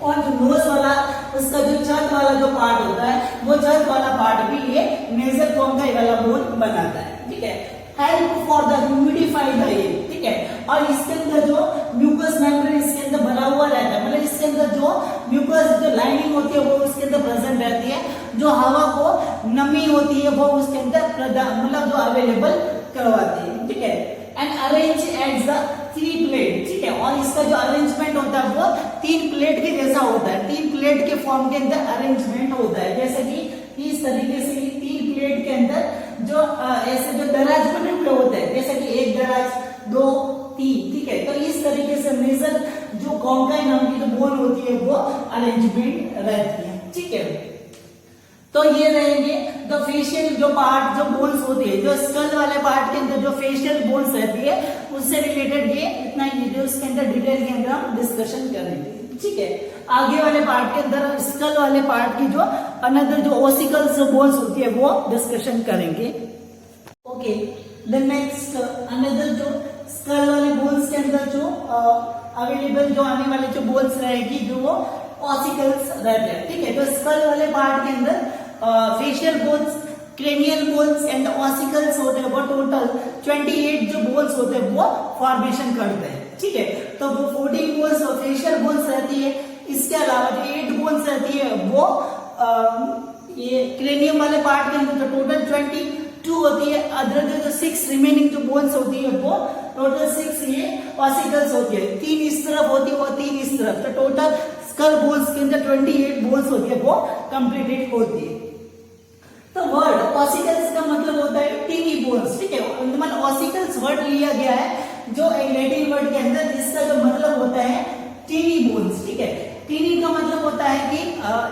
और जो नोज वाला उसका जो छत वाला जो पार्ट होता है वो छत वाला पार्ट भी ये नेजल कॉन्काई वाला बोन बनाता है, ठीक है। Help for the humidify the air, ठीक है, और इसके अंदर जो म्यूकस मेम्ब्रेन इसके अंदर बना हुआ रहता है, मतलब इसके अंदर जो म्यूकस जो लाइनिंग होती है वो उसके अंदर प्रेजेंट रहती है, जो हवा को नमी होती है वो उसके अंदर मतलब जो अवेलेबल करवाती है, ठीक है। And arrange at the 3 plate, ठीक है, और इसका जो अरेंजमेंट होता है वो 3 प्लेट के जैसा होता है, 3 प्लेट के फॉर्म के अंदर अरेंजमेंट होता है, जैसे कि इस तरीके से 3 प्लेट के अंदर जो ऐसे जो दराज बने हुए होते हैं, जैसे कि 1 दराज 2 3, ठीक है, तो इस तरीके से नेजल जो कॉन्काई नाम की जो बोन होती है वो अरेंजमेंट रहती है, ठीक है। तो ये रहेंगे द फेशियल जो पार्ट जो बोन्स होती है, जो स्कल वाले पार्ट के अंदर जो फेशियल बोन्स रहती है उससे रिलेटेड ये इतना ही जो उसके अंदर डिटेल के अंदर हम डिस्कशन करेंगे, ठीक है। आगे वाले पार्ट के अंदर स्कल वाले पार्ट की जो अनदर जो ओसिकल्स बोन्स होती है वो डिस्कशन करेंगे। ओके, द नेक्स्ट अनदर जो स्कल वाले बोन्स के अंदर जो अवेलेबल जो आने वाले जो बोन्स रहेगी जो वो ऑसिकल्स रहते हैं, ठीक है। तो स्कल वाले पार्ट के अंदर facial bones, cranial bones and ossicles होते हैं, वो टोटल 28 जो बोन्स होते हैं वो फॉर्मेशन करते हैं, ठीक है। तो वो 14 बोन्स फेशियल बोन्स रहती है, इसके अलावा जो 8 बोन्स रहती है वो ये क्रेनियम वाले पार्ट के अंदर जो टोटल 22 होती है, अदर जो 6 रिमेनिंग जो बोन्स होती है वो टोटल 6 ये ऑसिकल्स होती है, 3 इस तरफ होती है और 3 इस तरफ, तो टोटल स्कल बोन्स के अंदर 28 बोन्स होती है वो कंप्लीटेड होती है। तो वर्ड ऑसिकल्स का मतलब होता है टीनी बोन्स, ठीक है, मतलब ऑसिकल्स वर्ड लिया गया है जो एक लैटिन वर्ड के अंदर जिसका जो मतलब होता है टीनी बोन्स, ठीक है। टीनी का मतलब होता है कि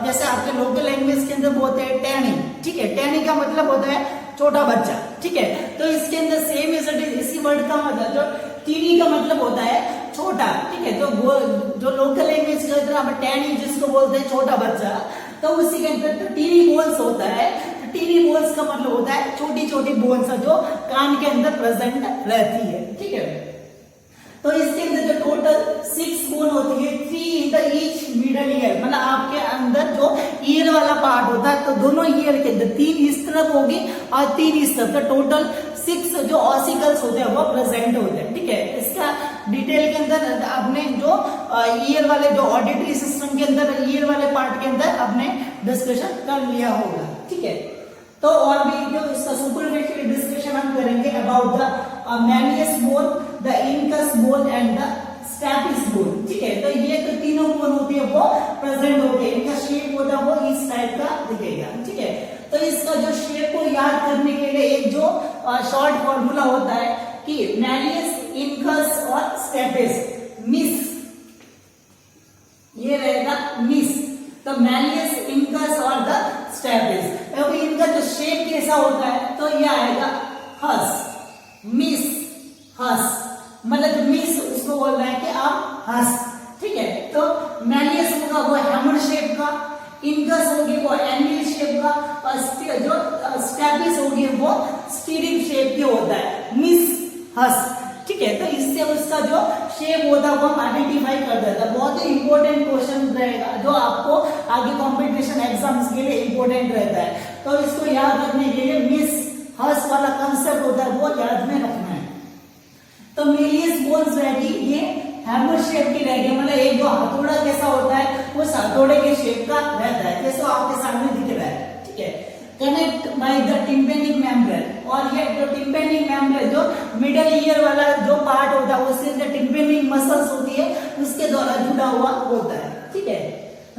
जैसे आपके लोकल लैंग्वेज के अंदर बोलते हैं टैनी, ठीक है, टैनी का मतलब होता है छोटा बच्चा, ठीक है। तो इसके अंदर सेम इसी वर्ड का मतलब जो टीनी का मतलब होता है छोटा, ठीक है, जो लोकल लैंग्वेज के अंदर आप टैनी जिसको बोलते हैं छोटा बच्चा, तो उसी के अंदर तो टीनी बोन्स होता है। टीनी बोन्स का मतलब होता है छोटी छोटी बोन्स जो कान के अंदर प्रेजेंट रहती है, ठीक है। तो इसके अंदर जो टोटल 6 बोन होती है, 3 in the each middle ear, मतलब आपके अंदर जो ईयर वाला पार्ट होता है तो दोनों ईयर के अंदर 3 इस तरफ होगी और 3 इस तरफ, तो टोटल 6 जो ऑसिकल्स होते हैं वो प्रेजेंट होते हैं, ठीक है। इसका डिटेल के अंदर आपने जो ईयर वाले जो ऑडिटरी सिस्टम के अंदर ईयर वाले पार्ट के अंदर आपने डिस्कशन कर लिया होगा, ठीक है। तो और भी जो इसका सुपरफिशियल डिस्कशन हम करेंगे about the malleus bone, the incus bone and the stapes bone, ठीक है। तो ये तो तीनों बोन होती है वो प्रेजेंट होती है, इनका शेप होता है वो इस टाइप का दिखेगा, ठीक है। तो इसका जो शेप को याद करने के लिए एक जो शॉर्ट फॉर्मूला होता है कि मैलियस, इनकस और स्टैपिस, मिस, ये रहेगा मिस, तो मैलियस, इनकस और द स्टैपिस। क्योंकि इनका जो शेप कैसा होता है तो ये आएगा हस, मिस, हस, मतलब मिस उसको बोल रहा है कि आप हंस, ठीक है। तो मैलियस होगा वो हैमर शेप का, इनकस होगी वो एंगल शेप का, और जो स्टैपिस होगी वो स्टीरिंग शेप की होता है, मिस, हंस। ठीक है, तो इससे उसका जो शेप होता है वो हम आइडेंटिफाई कर देता है। बहुत ही इंपॉर्टेंट क्वेश्चन रहेगा जो आपको आगे कॉम्पिटिशन एग्जाम्स के लिए इंपॉर्टेंट रहता है। तो इसको याद रखने के लिए मिस हर्स वाला कंसेप्ट होता है वो याद में रखना है। तो मेलियस बोन्स रहेगी, ये हैमर शेप की रहेगी, मतलब एक जो हथौड़ा कैसा होता है उस हथौड़े के शेप का रहता है, जैसे आपके सामने दिख रहा है। ठीक है, connect by the tympanic membrane, और ये जो टिम्पेनिक मेम्ब्रेन जो मिडल ईयर वाला जो पार्ट होता है उससे जो टिम्पेनिक मसल्स होती है उसके द्वारा जुड़ा हुआ होता है। ठीक है,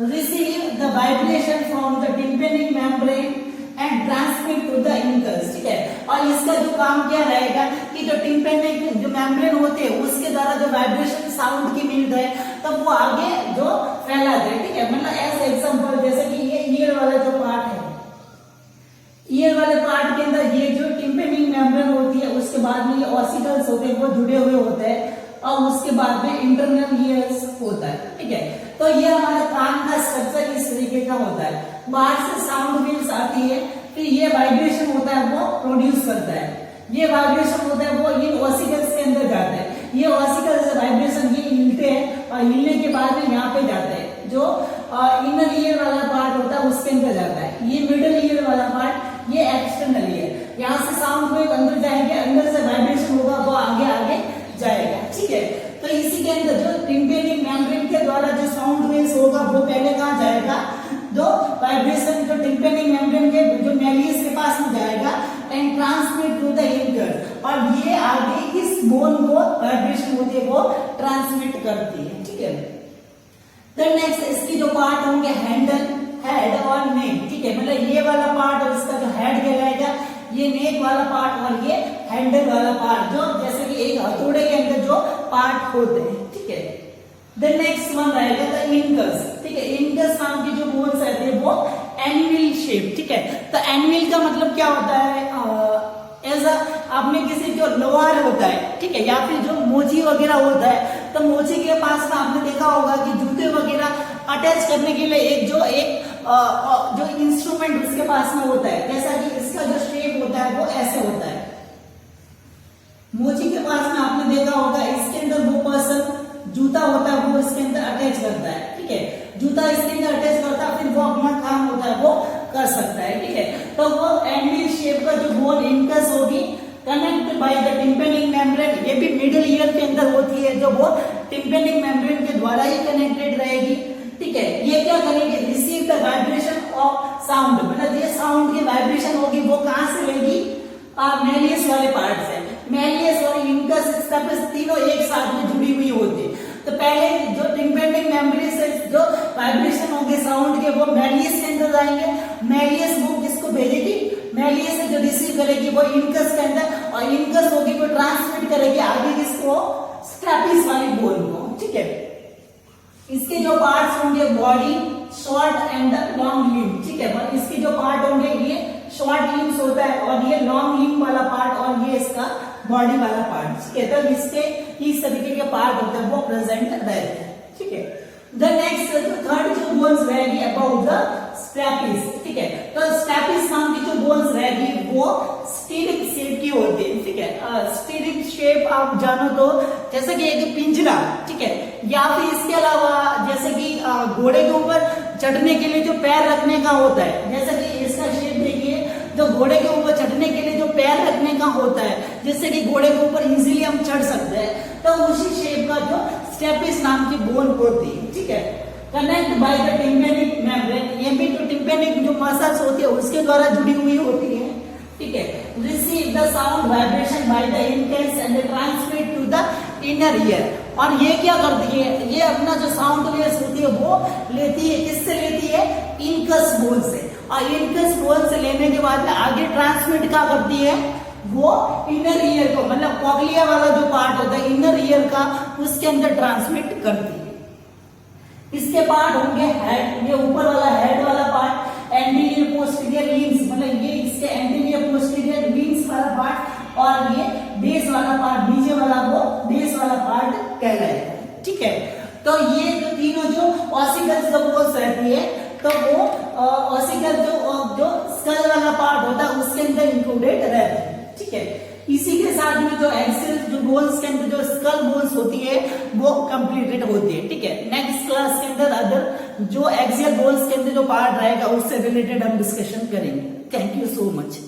receive the vibration from the tympanic membrane and transmit to the incus. ठीक है, और इसका जो काम क्या रहेगा कि जो टिम्पेनिक जो मेम्ब्रेन होते हैं उसके द्वारा जो वाइब्रेशन साउंड की मिलता है तब वो आगे जो फैलाते हैं। ठीक है, मतलब ऐसे एग्जांपल जैसे कि ये ईयर वाला जो पार्ट है, ईयर वाले पार्ट के अंदर ये जो टिम्पेनिक मेम्ब्रेन होती है उसके बाद में ये ऑसिकल्स होते हैं वो जुड़े हुए होते हैं, और उसके बाद में इंटरनल ईयर्स होता है। ठीक है, तो ये हमारा कान का स्ट्रक्चर इस तरीके का होता है। बाहर से साउंड वेव्स आती है, फिर ये वाइब्रेशन होता है वो प्रोड्यूस करता है, ये वाइब्रेशन होता है वो इन ऑसिकल्स के अंदर जाता है, ये ऑसिकल्स वाइब्रेशन ये हिलते हैं और हिलने के बाद में यहाँ पे जाते हैं, जो इनर ईयर वाला पार्ट होता है उसके अंदर जाता है, ये मिडल ईयर वाला पार्ट ये एक्सटर्नल ईयर, यहाँ से साउंड वेव अंदर जाएंगे, अंदर से वाइब्रेशन होगा वो आगे आगे जाएगा। ठीक है, तो इसी के अंदर जो टिम्पेनिक मेम्ब्रेन के द्वारा जो साउंड वेव्स होगा वो पहले कहाँ जाएगा, जो वाइब्रेशन जो टिम्पेनिक मेम्ब्रेन के जो मेलियस के पास में जाएगा and transmit to the incus, और ये आगे इस बोन को वाइब्रेशन होती है वो ट्रांसमिट करती है। ठीक है, देन नेक्स्ट इसकी जो पार्ट होंगे हैंडल, हेड और नेक। ठीक है, मतलब ये वाला पार्ट और इसका जो हेड कहलाएगा, ये नेक वाला पार्ट और ये हैंडल वाला पार्ट, जो जैसे कि एक हथौड़े के अंदर जो पार्ट होते हैं। ठीक है, देन नेक्स्ट वन रहेगा द इंकस। ठीक है, इंकस नाम की जो बोन्स रहती है वो एनिमल शेप। ठीक है, तो एनिमल का मतलब क्या होता है, ऐसा आपने किसी जो लोहार होता है, ठीक है, या फिर जो मोची वगैरह होता है, तो मोची के पास में आपने देखा होगा कि जूते वगैरह अटैच करने के लिए एक जो इंस्ट्रूमेंट उसके पास में होता है, जैसा कि इसका जो शेप होता है वो ऐसे होता है। मोची के पास में आपने देखा होगा इसके अंदर वो पर्सन जूता होता है वो इसके अंदर अटैच करता है। ठीक है, जूता इसके अंदर अटैच करता है, फिर वो अपना काम होता है वो कर सकता है। ठीक है, तो वो एनिमल शेप का जो बोन इंकस होगी connect by the tympanic membrane, ये भी मिडिल ईयर के अंदर होती है, जो वो टिम्पेनिक मेम्ब्रेन के द्वारा ही कनेक्टेड रहेगी। ठीक है, ये क्या करेंगे, receive the vibration of sound, मतलब ये साउंड की वाइब्रेशन होगी वो कहां से लेगी, मेलियस वाले पार्ट से। मेलियस और इंकस स्टेपस तीनों एक साथ में जुड़ी हुई होती है। तो पहले जो टिम्पेनिक मेम्ब्रेन से जो वाइब्रेशन होंगे साउंड के वो मेलियस के अंदर जाएंगे, मेलियस वो किसको भेजेगी, मेलियस से जो रिसीव करेगी वो इंकस के अंदर, और इंकस होगी वो ट्रांसमिट करेगी आगे किसको, स्टेपिस वाली बोन को। ठीक है, इसके जो पार्ट्स होंगे body, short and long limb. ठीक है, मतलब इसके जो पार्ट होंगे ये शॉर्ट लिम्स होता है और ये लॉन्ग लिम्ब वाला पार्ट और ये इसका बॉडी वाला पार्ट। ठीक है, तो इसके इस तरीके के पार्ट होते हैं वो प्रेजेंट रहते हैं। ठीक है, द नेक्स्ट जो थर्ड जो बोन्स रहेगी अबाउट द स्टेपिस। ठीक है, तो स्टेपिस नाम की जो बोन्स रहेगी वो स्टीरिक शेप की होती है। ठीक है, स्टीरिक शेप आप जानो तो जैसे कि एक पिंजरा, ठीक है, या फिर इसके अलावा जैसे कि घोड़े के ऊपर चढ़ने के लिए जो पैर रखने का होता है, जैसे कि इसका शेप देखिए, जो घोड़े के ऊपर चढ़ने के लिए जो पैर रखने का होता है जिससे कि घोड़े के ऊपर इजीली हम चढ़ सकते हैं, तो उसी शेप का जो स्टेपिस नाम की बोन होती है। ठीक है, connect by the tympanic membrane, ये भी जो टिम्पेनिक जो मसल्स होती है उसके द्वारा जुड़ी हुई होती है। ठीक है, receive the sound vibration by the incus and transmit to the inner ear, और ये क्या करती है, ये अपना जो साउंड वेव्स होती है वो लेती है, किससे लेती है, इंकस बोन से, और इंकस बोन से लेने के बाद आगे ट्रांसमिट क्या करती है, वो इनर ईयर को, मतलब कॉक्लिया वाला जो पार्ट होता है इनर ईयर का, उसके अंदर ट्रांसमिट करती है। इसके पार्ट होंगे हेड, ये ऊपर वाला हेड वाला पार्ट, एंटीरियर पोस्टीरियर लिम्स, मतलब ये इसके एंटीरियर पोस्टीरियर लिम्स वाला पार्ट, और ये बेस वाला पार्ट, नीचे वाला वो बेस वाला पार्ट कहलाएगा। ठीक है, तो ये जो तीनों जो ऑसिकल्स जो बोन्स रहती है, तो वो ऑसिकल जो स्कल वाला पार्ट होता है उसके अंदर इंक्लूडेड रहते हैं। ठीक है, इसी के साथ में जो एक्सिल जो बोन्स के अंदर जो स्कल बोन्स होती है वो कंप्लीटेड होती है, ठीक है। नेक्स्ट क्लास के अंदर अदर जो एक्सियल बोन्स के अंदर जो पार्ट रहेगा उससे रिलेटेड हम डिस्कशन करेंगे। Thank you so much.